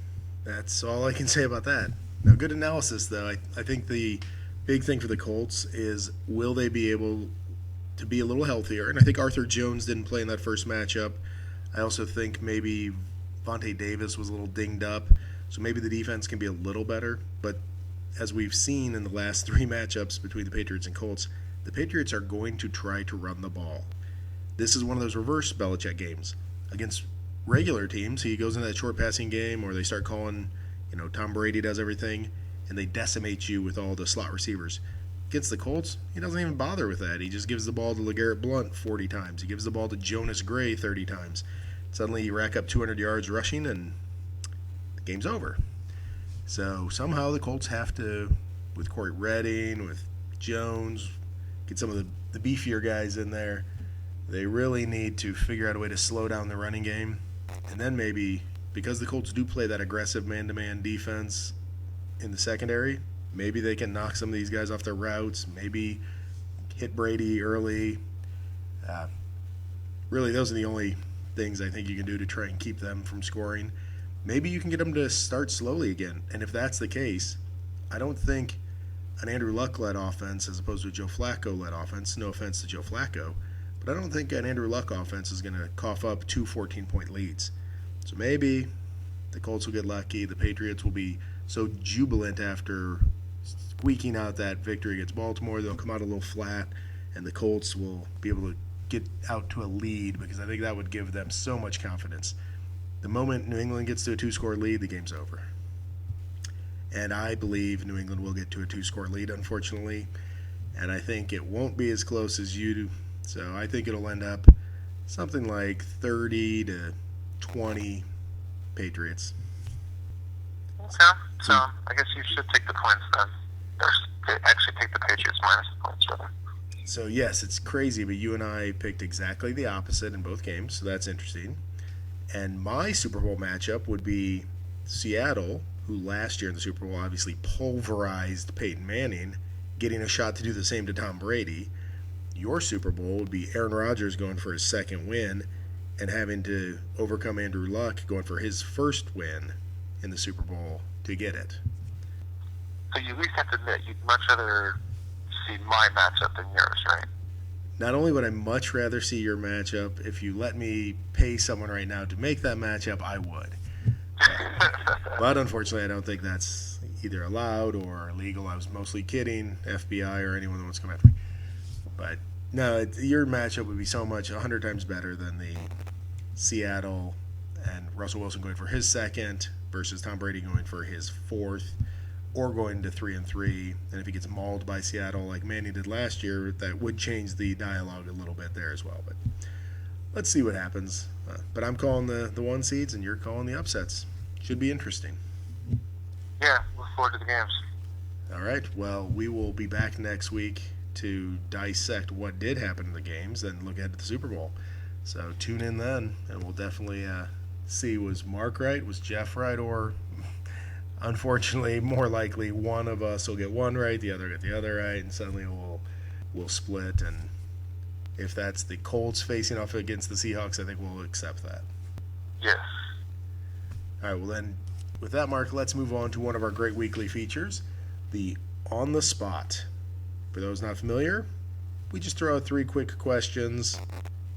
That's all I can say about that. Now, good analysis, though. I think the big thing for the Colts is will they be able to be a little healthier? And I think Arthur Jones didn't play in that first matchup. I also think maybe Vontae Davis was a little dinged up, so maybe the defense can be a little better. But as we've seen in the last three matchups between the Patriots and Colts, the Patriots are going to try to run the ball. This is one of those reverse Belichick games. Against regular teams, he goes into that short passing game, or they start calling, Tom Brady does everything, and they decimate you with all the slot receivers. Against the Colts, he doesn't even bother with that. He just gives the ball to LeGarrette Blount 40 times. He gives the ball to Jonas Gray 30 times. Suddenly you rack up 200 yards rushing, and the game's over. So somehow the Colts have to, with Corey Redding, with Jones, get some of the beefier guys in there. They really need to figure out a way to slow down the running game. And then maybe, because the Colts do play that aggressive man-to-man defense in the secondary, maybe they can knock some of these guys off their routes, maybe hit Brady early. Really, those are the only things I think you can do to try and keep them from scoring. Maybe you can get them to start slowly again. And if that's the case, I don't think an Andrew Luck-led offense as opposed to a Joe Flacco-led offense, no offense to Joe Flacco, but I don't think an Andrew Luck offense is going to cough up two 14-point leads. So maybe the Colts will get lucky. The Patriots will be so jubilant after squeaking out that victory against Baltimore. They'll come out a little flat, and the Colts will be able to get out to a lead because I think that would give them so much confidence. The moment New England gets to a two-score lead, the game's over. And I believe New England will get to a two-score lead, unfortunately. And I think it won't be as close as you do. So I think it'll end up something like 30-20 Patriots. Okay, so I guess you should take the points then. Or actually take the Patriots minus the points, rather. So yes, it's crazy, but you and I picked exactly the opposite in both games, so that's interesting. And my Super Bowl matchup would be Seattle, who last year in the Super Bowl obviously pulverized Peyton Manning, getting a shot to do the same to Tom Brady. Your Super Bowl would be Aaron Rodgers going for his second win and having to overcome Andrew Luck going for his first win in the Super Bowl to get it. So you at least have to admit you'd much rather see my matchup than yours, right? Not only would I much rather see your matchup, if you let me pay someone right now to make that matchup, I would. But unfortunately, I don't think that's either allowed or legal. I was mostly kidding, FBI or anyone that wants to come after me. But no, your matchup would be so much 100 times better than the Seattle and Russell Wilson going for his second versus Tom Brady going for his fourth, or going to 3-3. And if he gets mauled by Seattle like Manny did last year, that would change the dialogue a little bit there as well. But let's see what happens. But I'm calling the one seeds, and you're calling the upsets. Should be interesting. Yeah, look forward to the games. All right. Well, we will be back next week to dissect what did happen in the games and look ahead to the Super Bowl. So tune in then, and we'll definitely see, was Mark right, was Jeff right, or unfortunately, more likely, one of us will get one right, the other get the other right, and suddenly we'll split. And if that's the Colts facing off against the Seahawks, I think we'll accept that. Yes. All right, well then, with that, Mark, let's move on to one of our great weekly features, the On the Spot. For those not familiar, we just throw out 3 quick questions.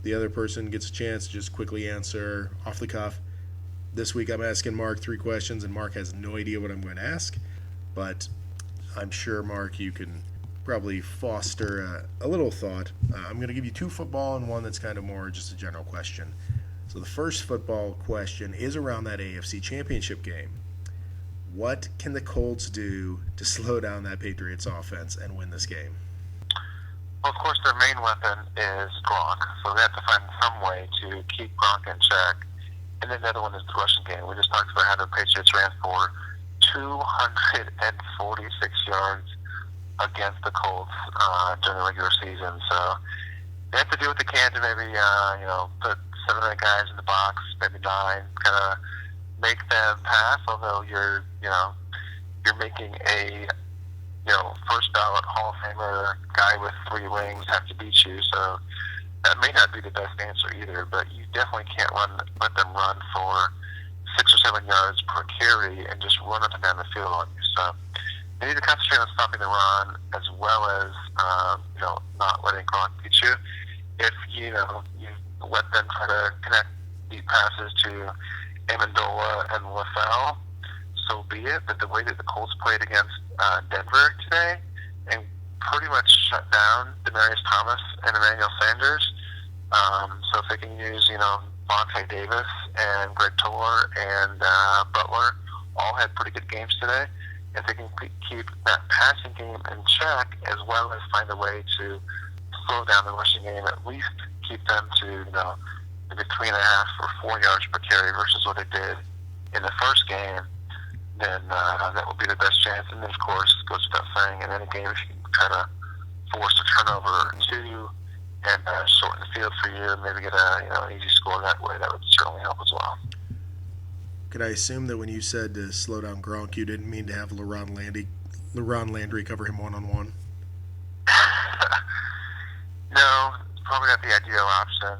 The other person gets a chance to just quickly answer off the cuff. This week I'm asking Mark 3 questions, and Mark has no idea what I'm going to ask. But I'm sure, Mark, you can probably foster a little thought. I'm going to give you 2 football and 1 that's kind of more just a general question. So the first football question is around that AFC Championship game. What can the Colts do to slow down that Patriots offense and win this game? Well, of course, their main weapon is Gronk, so they have to find some way to keep Gronk in check. And then the other one is the rushing game. We just talked about how the Patriots ran for 246 yards against the Colts during the regular season. So they have to do what they can to maybe, put 7 or 8 guys in the box, maybe 9, kind of make them pass. Although you're making a first ballot Hall of Famer guy with 3 rings have to beat you. So that may not be the best answer either. But you definitely can't let them run for 6 or 7 yards per carry and just run up and down the field on you. So they need to concentrate on stopping the run as well as not letting Gronk beat you. If you let them try to connect deep passes to Amendola and LaFell, so be it. But the way that the Colts played against Denver today and pretty much shut down Demaryius Thomas and Emmanuel Sanders. So if they can use, Vontae Davis and Greg Toller and Butler all had pretty good games today. If they can keep that passing game in check as well as find a way to slow down the rushing game, at least keep them to, maybe 3.5 or 4 yards per carry versus what they did in the first game, then that would be the best chance. And then, of course, it goes without saying, in any game, if you can try to force a turnover or two and shorten the field for you and maybe get an easy score that way, that would certainly help as well. Could I assume that when you said to slow down Gronk, you didn't mean to have LaRon Landry cover him one-on-one? No, it's probably not the ideal option.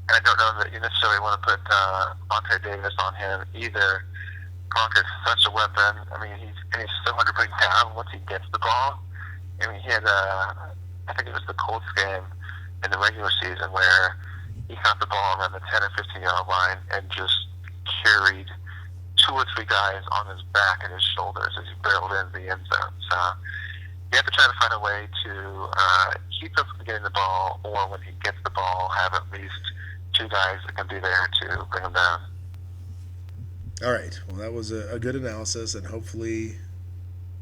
And I don't know that you necessarily want to put Vontae Davis on him either. Gronk is such a weapon. I mean, he's so hard to bring down once he gets the ball. I mean, he had, I think it was the Colts game in the regular season where he caught the ball around the 10 or 15-yard line and just carried 2 or 3 guys on his back and his shoulders as he barreled into the end zone. So you have to try to find a way to keep him from getting the ball, or when he gets the ball, have at least 2 guys that can be there to bring him down. All right. Well, that was a good analysis, and hopefully,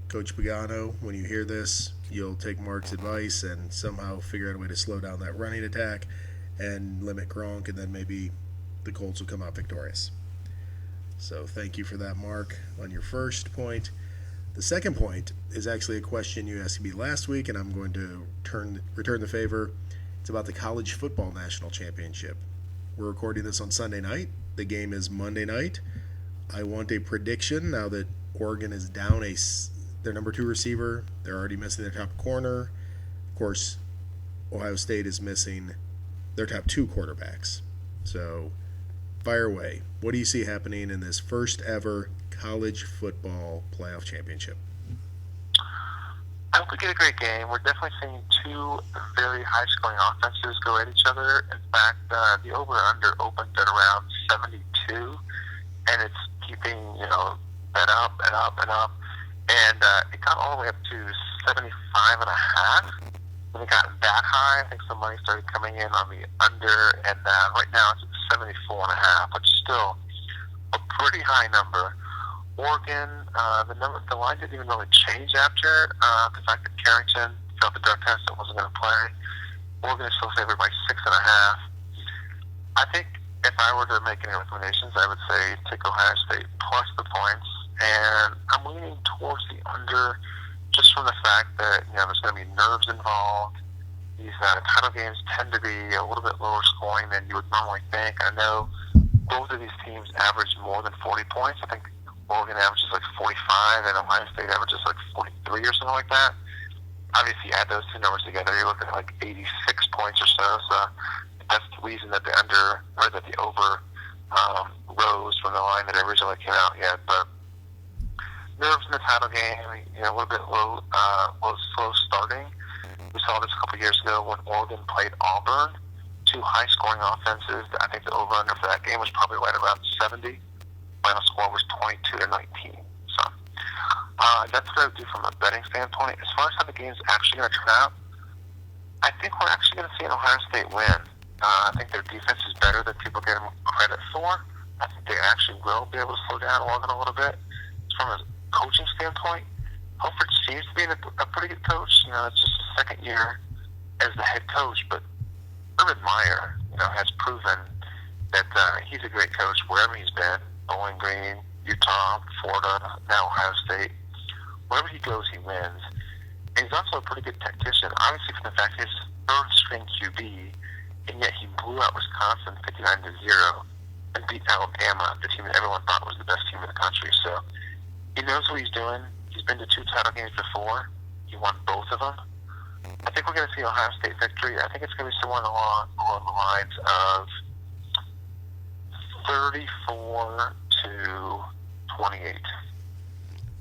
Coach Pagano, when you hear this, you'll take Mark's advice and somehow figure out a way to slow down that running attack and limit Gronk, and then maybe the Colts will come out victorious. So thank you for that, Mark, on your first point. The second point is actually a question you asked me last week, and I'm going to return the favor. It's about the College Football National Championship. We're recording this on Sunday night. The game is Monday night. I want a prediction now that Oregon is down their number 2 receiver. They're already missing their top corner. Of course, Ohio State is missing their top 2 quarterbacks. So, fire away. What do you see happening in this first ever college football playoff championship? I hope we get a great game. We're definitely seeing 2 very high-scoring offenses go at each other. In fact, the over-under opened at around 72, and it's keeping, that up and up and up. And it got all the way up to 75.5. When it got that high, I think some money started coming in on the under, and right now it's at 74.5, which is still a pretty high number. Oregon, the line didn't even really change after the fact that Carrington failed the drug test and wasn't going to play. Oregon is still favored by 6.5. I think if I were to make any recommendations, I would say take Ohio State plus the points, and I'm leaning towards the under just from the fact that there's going to be nerves involved. These title games tend to be a little bit lower scoring than you would normally think. I know both of these teams average more than 40 points. I think Oregon averages like 45 and Ohio State averages like 43 or something like that. Obviously, add those 2 numbers together, you're looking at like 86 points or so. So that's the reason that the over rose from the line that originally came out yet. But nerves in the title game, a little bit slow starting. We saw this a couple years ago when Oregon played Auburn, 2 high-scoring offenses. I think the over-under for that game was probably right around 70. Final score was 22-19. So that's what I would do from a betting standpoint. As far as how the game's actually going to turn out, I think we're actually going to see an Ohio State win. I think their defense is better than people give them credit for. I think they actually will be able to slow down Oregon a little bit. From a coaching standpoint, Holford seems to be a pretty good coach. It's just his second year as the head coach, but Urban Meyer, has proven that he's a great coach wherever he's been. Bowling Green, Utah, Florida, now Ohio State. Wherever he goes, he wins. And he's also a pretty good tactician. Obviously, from the fact he's third-string QB, and yet he blew out Wisconsin 59-0 and beat Alabama, the team that everyone thought was the best team in the country. So he knows what he's doing. He's been to 2 title games before. He won both of them. I think we're going to see Ohio State victory. I think it's going to be somewhere along the lines of 34-28.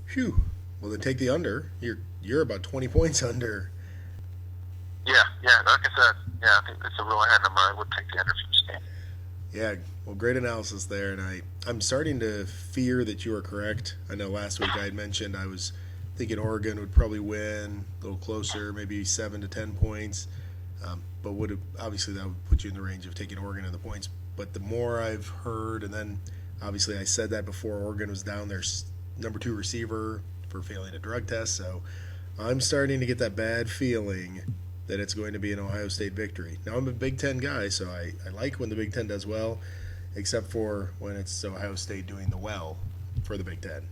Phew. Well, then take the under. You're about 20 points under. Yeah. Like I said, I think it's a real high number. I would take the under for this game. Yeah, well, great analysis there, and I'm starting to fear that you are correct. I know last week I had mentioned I was thinking Oregon would probably win a little closer, maybe 7 to 10 points, but obviously that would put you in the range of taking Oregon in the points. But the more I've heard, and then obviously I said that before Oregon was down their number 2 receiver for failing a drug test, so I'm starting to get that bad feeling that it's going to be an Ohio State victory. Now, I'm a Big Ten guy, so I like when the Big Ten does well, except for when it's Ohio State doing the well for the Big Ten.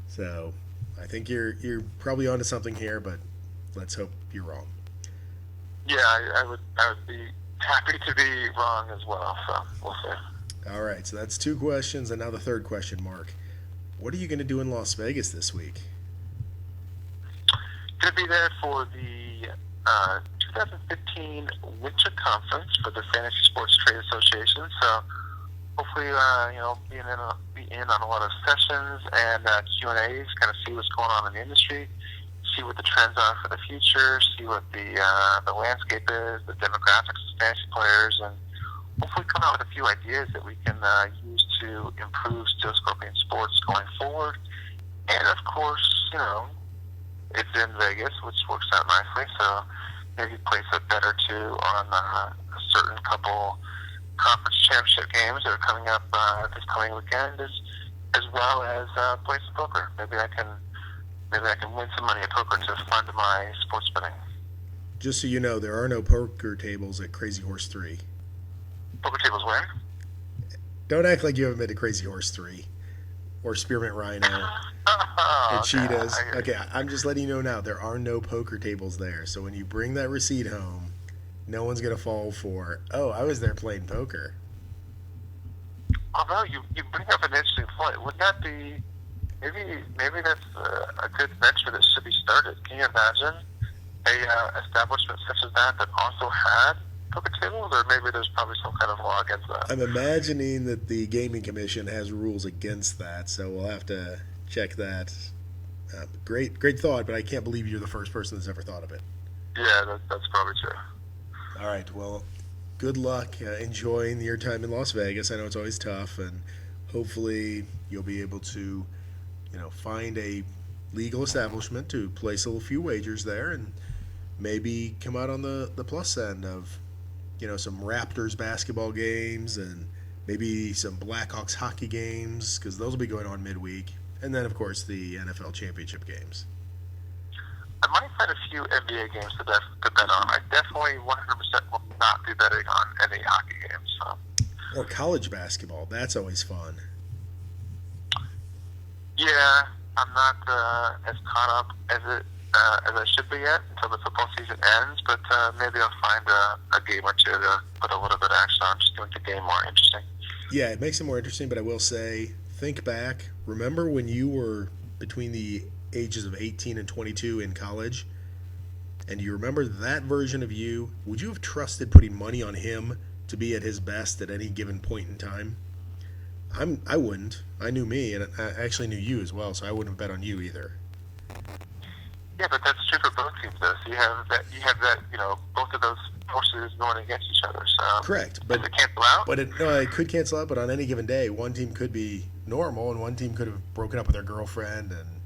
So I think you're probably onto something here, but let's hope you're wrong. Yeah, I would be happy to be wrong as well, so we'll see. All right, so that's 2 questions, and now the third question, Mark. What are you going to do in Las Vegas this week? Going to be there for the 2015 Winter Conference for the Fantasy Sports Trade Association. So hopefully, be in on a lot of sessions and Q&As, kind of see what's going on in the industry, see what the trends are for the future, see what the landscape is, the demographics of fantasy players, and hopefully come out with a few ideas that we can use to improve Steel Scorpion sports going forward. And of course, it's in Vegas, which works out nicely, so maybe place a bet or two on a certain couple conference championship games that are coming up this coming weekend, as well as play some poker. Maybe I can win some money at poker to fund my sports betting. Just so you know, there are no poker tables at Crazy Horse 3. Poker tables where? Don't act like you haven't been to Crazy Horse 3 or Spearmint Rhino. And Cheetahs. Okay, I'm just letting you know now, there are no poker tables there. So when you bring that receipt home, no one's going to fall for, oh, I was there playing poker. Although you bring up an interesting point. Wouldn't that be, maybe that's a good venture that should be started. Can you imagine a establishment such as that also had poker tables? Or maybe there's probably some kind of law against that. I'm imagining that the Gaming Commission has rules against that, so we'll have to check that. Great thought, but I can't believe you're the first person that's ever thought of it. Yeah, that's probably true. All right, well, good luck enjoying your time in Las Vegas. I know it's always tough, and hopefully you'll be able to, find a legal establishment to place a few wagers there, and maybe come out on the plus end of, some Raptors basketball games and maybe some Blackhawks hockey games, because those will be going on midweek. And then, of course, the NFL championship games. I might find a few NBA games to bet on. I definitely 100% will not be betting on any hockey games. So. Or college basketball. That's always fun. Yeah, I'm not as caught up as I should be yet until the football season ends, but maybe I'll find a game or two to put a little bit of action on, just to make the game more interesting. Yeah, it makes it more interesting, but I will say, think back. Remember when you were between the ages of 18 and 22 in college, and you remember that version of you? Would you have trusted putting money on him to be at his best at any given point in time? I wouldn't. I knew me, and I actually knew you as well, so I wouldn't have bet on you either. Yeah, but that's true for both teams, though. So you have that, both of those forces going against each other. So correct, but does it cancel out? But it could cancel out. But on any given day, one team could be normal, and one team could have broken up with their girlfriend and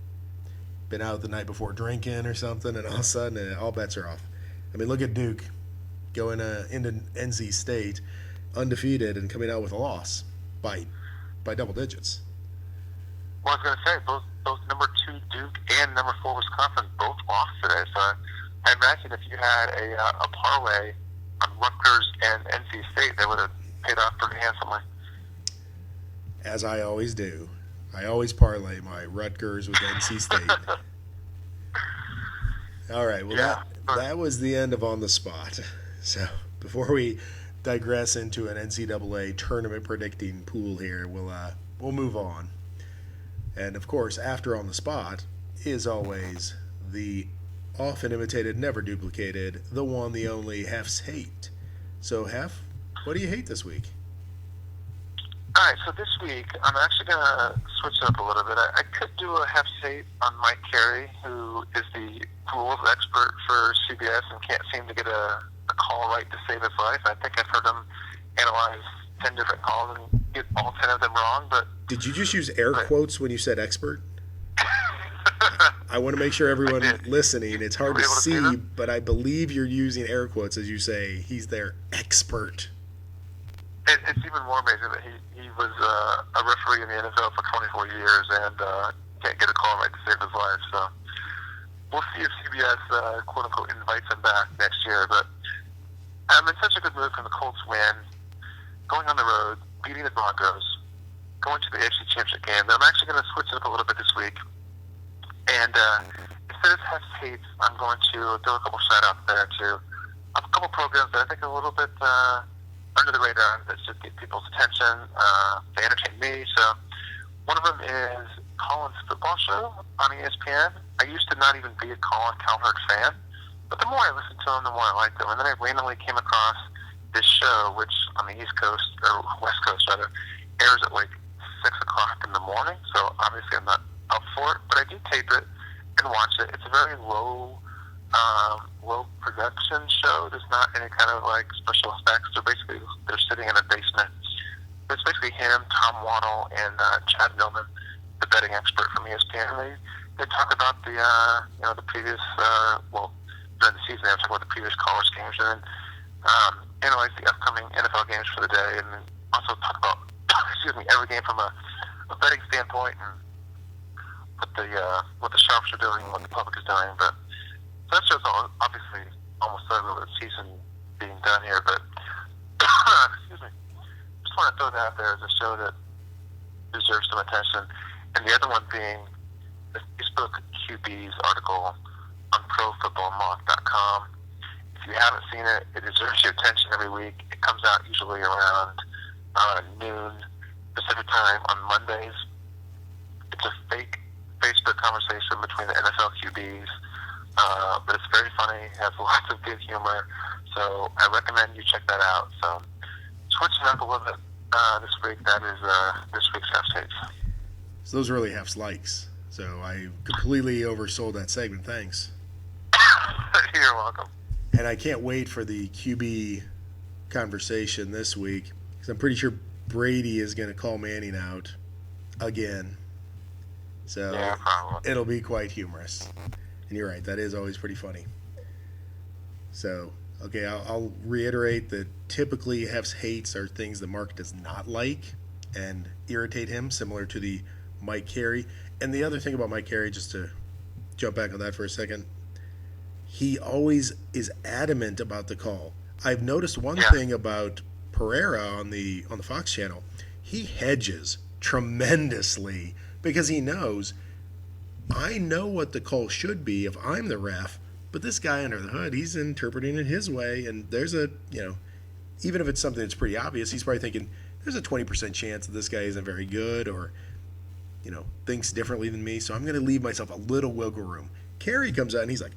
been out the night before drinking or something, and all of a sudden, all bets are off. I mean, look at Duke going into NC State undefeated and coming out with a loss by double digits. Well, I was going to say, both number 2 Duke and number 4 Wisconsin both lost today. So I imagine if you had a parlay on Rutgers and NC State, they would have paid off pretty handsomely. As I always do. I always parlay my Rutgers with NC State. All right, well, that was the end of On the Spot. So before we digress into an NCAA tournament predicting pool here, we'll move on. And, of course, after On the Spot is always the often imitated, never duplicated, the one, the only, Hef's Hate. So, Hef, what do you hate this week? All right, so this week I'm actually going to switch it up a little bit. I could do a half state on Mike Carey, who is the rules expert for CBS and can't seem to get a call right to save his life. I think I've heard him analyze 10 different calls and get all 10 of them wrong. But did you just use air quotes when you said expert? I want to make sure everyone listening, it's hard to see, but I believe you're using air quotes as you say he's their expert. It's even more amazing that he was a referee in the NFL for 24 years and can't get a call right to save his life. So we'll see if CBS, quote-unquote, invites him back next year. But I'm in such a good mood from the Colts win, going on the road, beating the Broncos, going to the AFC Championship game. But I'm actually going to switch it up a little bit this week. And instead of Hef's hates, I'm going to throw a couple shout-outs there to a couple programs that I think are a little bit under the radar that should get people's attention. They entertain me. So one of them is Colin's Football Show on ESPN. I used to not even be a Colin Cowherd fan, but the more I listened to him, the more I liked him. And then I randomly came across this show, which on the East Coast, or West Coast rather, airs at like 6 o'clock in the morning. So obviously I'm not up for it, but I do tape it and watch it. It's a very low production show. There's not any kind of like special effects. They're sitting in a basement. It's basically him, Tom Waddle, and Chad Milman, the betting expert from ESPN. They talk about the the previous during the season they talk about the previous college games and then analyze the upcoming NFL games for the day, and then also talk about every game from a betting standpoint and what the sharps are doing and what the public is doing. But that show's obviously almost over with the season being done here, but just want to throw that out there as a show that deserves some attention. And the other one being the Facebook QB's article on ProFootballMock.com. If you haven't seen it, it deserves your attention every week. It comes out usually around noon Pacific time on Mondays. It's a fake Facebook conversation between the NFL QBs, but it's very funny, has lots of good humor, so I recommend you check that out. So switching up a little bit this week, that is this week's Half States. So those are really Half's likes, so I completely oversold that segment, thanks. You're welcome. And I can't wait for the QB conversation this week, because I'm pretty sure Brady is going to call Manning out again. So yeah, probably. It'll be quite humorous. And you're right, that is always pretty funny. So, okay, I'll reiterate that typically Hef's hates are things that Mark does not like and irritate him, similar to the Mike Carey. And the other thing about Mike Carey, just to jump back on that for a second, he always is adamant about the call. I've noticed one thing about Pereira on the Fox channel. He hedges tremendously because he knows, I know what the call should be if I'm the ref, but this guy under the hood, he's interpreting it his way, and there's a, even if it's something that's pretty obvious, he's probably thinking, there's a 20% chance that this guy isn't very good or, thinks differently than me, so I'm going to leave myself a little wiggle room. Carey comes out and he's like,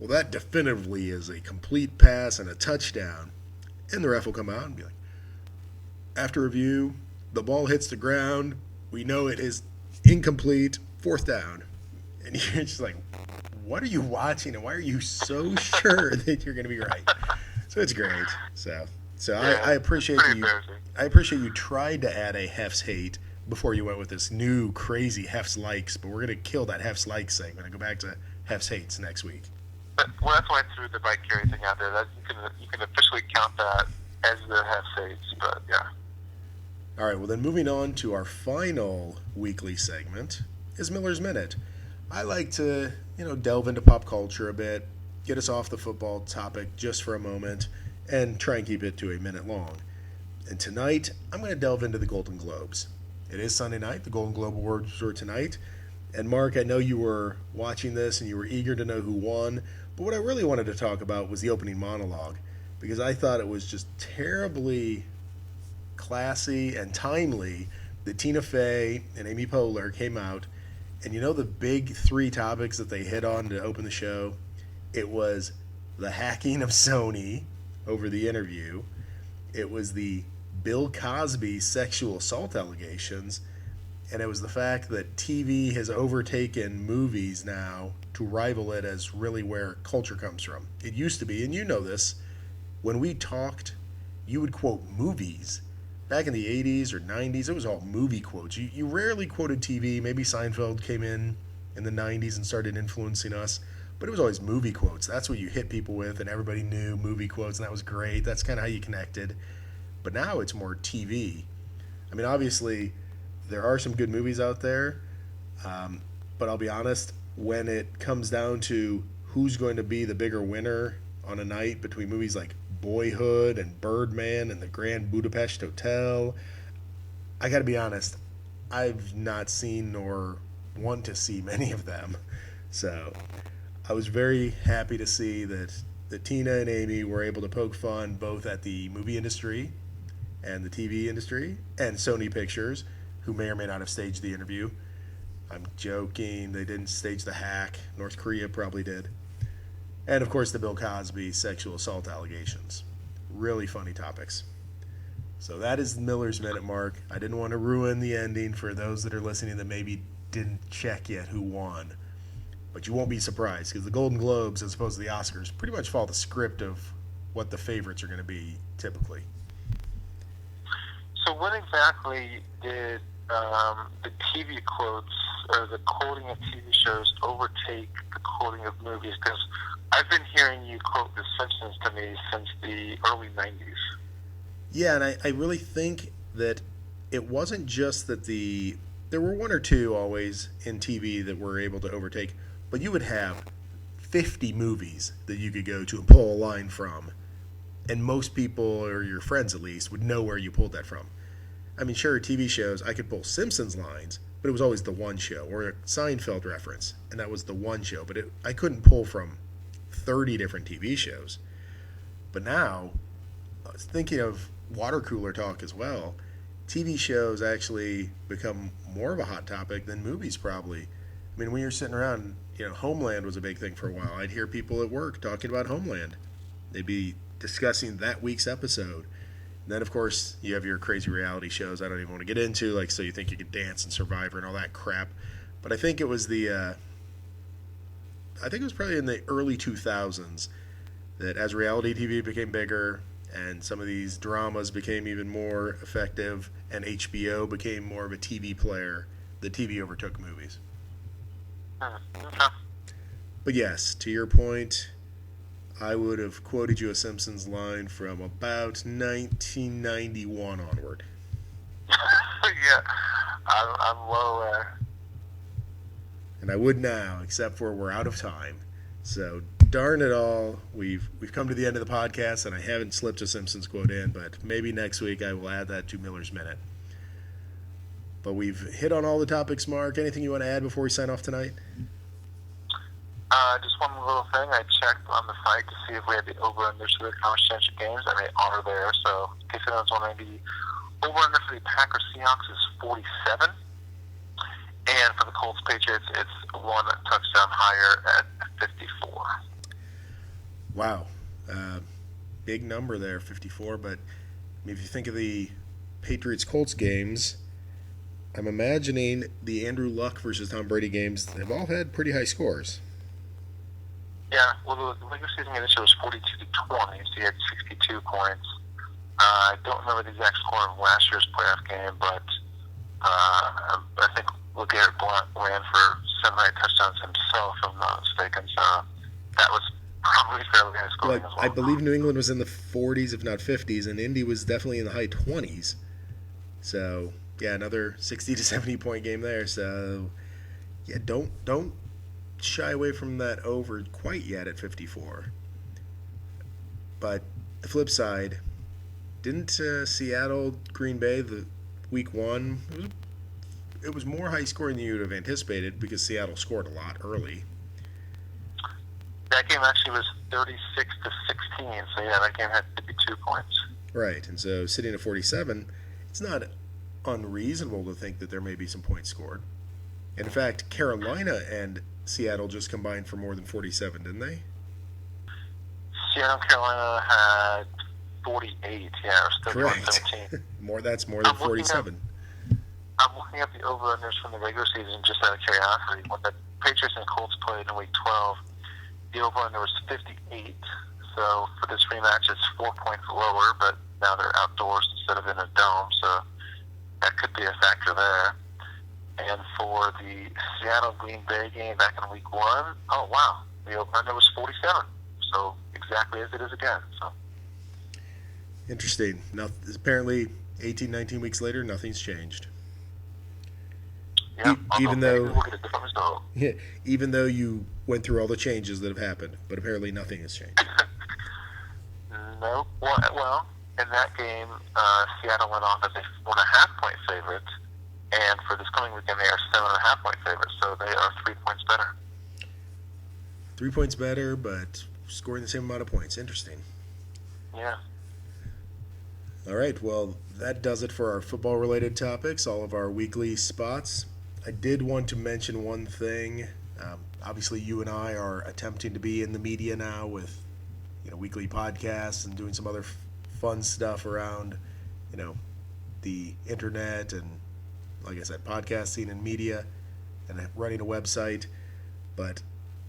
well, that definitively is a complete pass and a touchdown. And the ref will come out and be like, after review, the ball hits the ground. We know it is incomplete, 4th down. And you're just like, what are you watching and why are you so sure that you're going to be right? So it's great. So I appreciate I appreciate you tried to add a Hef's hate before you went with this new crazy Hef's likes, but we're going to kill that Hef's likes segment and go back to Hef's hates next week. Well, that's why I threw the Mike Carey thing out there. That you can officially count that as the Hef's hates, but yeah. All right, well then moving on to our final weekly segment is Miller's Minute. I like to, delve into pop culture a bit, get us off the football topic just for a moment, and try and keep it to a minute long. And tonight, I'm going to delve into the Golden Globes. It is Sunday night. The Golden Globe Awards were tonight. And Mark, I know you were watching this and you were eager to know who won, but what I really wanted to talk about was the opening monologue, because I thought it was just terribly classy and timely that Tina Fey and Amy Poehler came out, and the big 3 topics that they hit on to open the show? It was the hacking of Sony over the interview. It was the Bill Cosby sexual assault allegations, and it was the fact that TV has overtaken movies now to rival it as really where culture comes from. It used to be, and you know this, when we talked, you would quote movies. Back in the 80s or 90s, it was all movie quotes. You rarely quoted TV. Maybe Seinfeld came in the 90s and started influencing us, but it was always movie quotes. That's what you hit people with, and everybody knew movie quotes, and that was great. That's kind of how you connected. But now it's more TV. I mean, obviously, there are some good movies out there, but I'll be honest, when it comes down to who's going to be the bigger winner on a night between movies like Boyhood and Birdman and The Grand Budapest Hotel, I got to be honest, I've not seen nor want to see many of them. So I was very happy to see that Tina and Amy were able to poke fun both at the movie industry and the TV industry and Sony Pictures, who may or may not have staged the interview. I'm joking. They didn't stage the hack. North Korea probably did. And, of course, the Bill Cosby sexual assault allegations. Really funny topics. So that is Miller's Minute, Mark. I didn't want to ruin the ending for those that are listening that maybe didn't check yet who won. But you won't be surprised, because the Golden Globes, as opposed to the Oscars, pretty much follow the script of what the favorites are going to be typically. So what exactly did the TV quotes or the quoting of TV shows overtake the quoting of movies? Because I've been hearing you quote The Simpsons to me since the early 90s. Yeah, and I really think that it wasn't just that there were one or two always in TV that were able to overtake, but you would have 50 movies that you could go to and pull a line from. And most people, or your friends at least, would know where you pulled that from. I mean, sure, TV shows, I could pull Simpsons lines, but it was always the one show, or a Seinfeld reference, and that was the one show. But I couldn't pull from 30 different TV shows. But now, I was thinking of water cooler talk as well. TV shows actually become more of a hot topic than movies probably. I mean, when you're sitting around, Homeland was a big thing for a while. I'd hear people at work talking about Homeland. They'd be discussing that week's episode. And then, of course, you have your crazy reality shows I don't even want to get into, like So You Think You Could Dance and Survivor and all that crap. But I think it was probably in the early 2000s that as reality TV became bigger and some of these dramas became even more effective and HBO became more of a TV player, the TV overtook movies. Okay. But yes, to your point, I would have quoted you a Simpsons line from about 1991 onward. Yeah, I'm low there. And I would now, except for we're out of time. So darn it all, we've come to the end of the podcast, and I haven't slipped a Simpsons quote in, but maybe next week I will add that to Miller's Minute. But we've hit on all the topics, Mark. Anything you want to add before we sign off tonight? Just one little thing. I checked on the site to see if we had the over-under for the conference championship games, and they are there. So, in case anyone's wondering, the over-under for the Packers Seahawks is 47. And for the Colts Patriots, it's one touchdown higher at 54. Wow. Big number there, 54. But if you think of the Patriots Colts games, I'm imagining the Andrew Luck versus Tom Brady games have all had pretty high scores. Yeah, well, the regular season game this year was 42-20, so you had 62 points. I don't remember the exact score of last year's playoff game, but I think LeGarrette Blount ran for 7 or 8 touchdowns himself, if I'm not mistaken, so that was probably fairly high scoring as well. I believe New England was in the 40s, if not 50s, and Indy was definitely in the high 20s. So, yeah, another 60 to 70 point game there. So, yeah, don't shy away from that over quite yet at 54. But the flip side, didn't Seattle, Green Bay, the week one, it was more high scoring than you would have anticipated because Seattle scored a lot early. That game actually was 36-16, so yeah, that game had 52 points. Right, and so sitting at 47, it's not unreasonable to think that there may be some points scored. And in fact, Carolina and Seattle just combined for more than 47, didn't they? Seattle and Carolina had 48. Yeah, or still Correct. 17. That's more than I'm looking 47. I'm looking at the over-unders from the regular season just out of curiosity. When the Patriots and Colts played in Week 12, the over-under was 58. So for this rematch, it's 4 points lower, but now they're outdoors instead of in a dome, so that could be a factor there. And for the Seattle-Green Bay game back in Week 1, oh, wow, the over-under was 47. So exactly as it is again. So Interesting. Now, apparently, 18, 19 weeks later, nothing's changed. yeah, Even maybe though, we'll get a different result. yeah, even though you went through all the changes that have happened, but apparently nothing has changed. No. Well, in that game, Seattle went off as a 4.5-point favorite, and for this coming weekend, they are 7.5-point favorites, so they are 3 points better. 3 points better, but scoring the same amount of points. Interesting. Yeah. All right, well, that does it for our football-related topics, all of our weekly spots. I did want to mention one thing. Obviously, you and I are attempting to be in the media now with, weekly podcasts and doing some other fun stuff around, the internet and, like I said, podcasting and media and running a website. But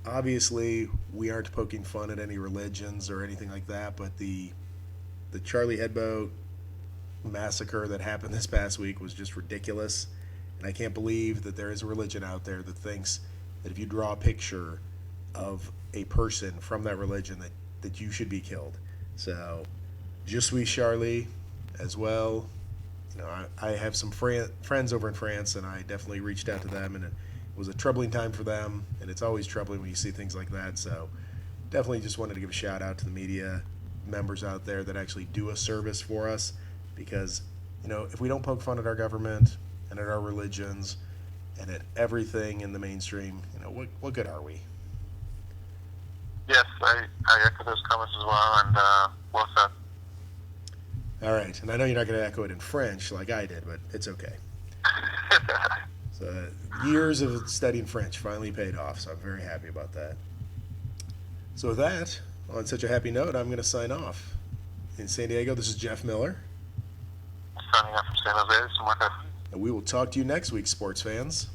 obviously, we aren't poking fun at any religions or anything like that. But the Charlie Hebdo massacre that happened this past week was just ridiculous. And I can't believe that there is a religion out there that thinks that if you draw a picture of a person from that religion that you should be killed. So, je suis Charlie as well. I have some friends over in France, and I definitely reached out to them, and it was a troubling time for them, and it's always troubling when you see things like that. So, definitely just wanted to give a shout out to the media members out there that actually do a service for us, because, if we don't poke fun at our government and at our religions and at everything in the mainstream, what good are we? Yes, I echo those comments as well, and well said. All right, and I know you're not going to echo it in French like I did, but it's okay. So years of studying French finally paid off, so I'm very happy about that. So with that, on such a happy note, I'm going to sign off. In San Diego, this is Jeff Miller. Signing off from San Jose, this is Mark. And we will talk to you next week, sports fans.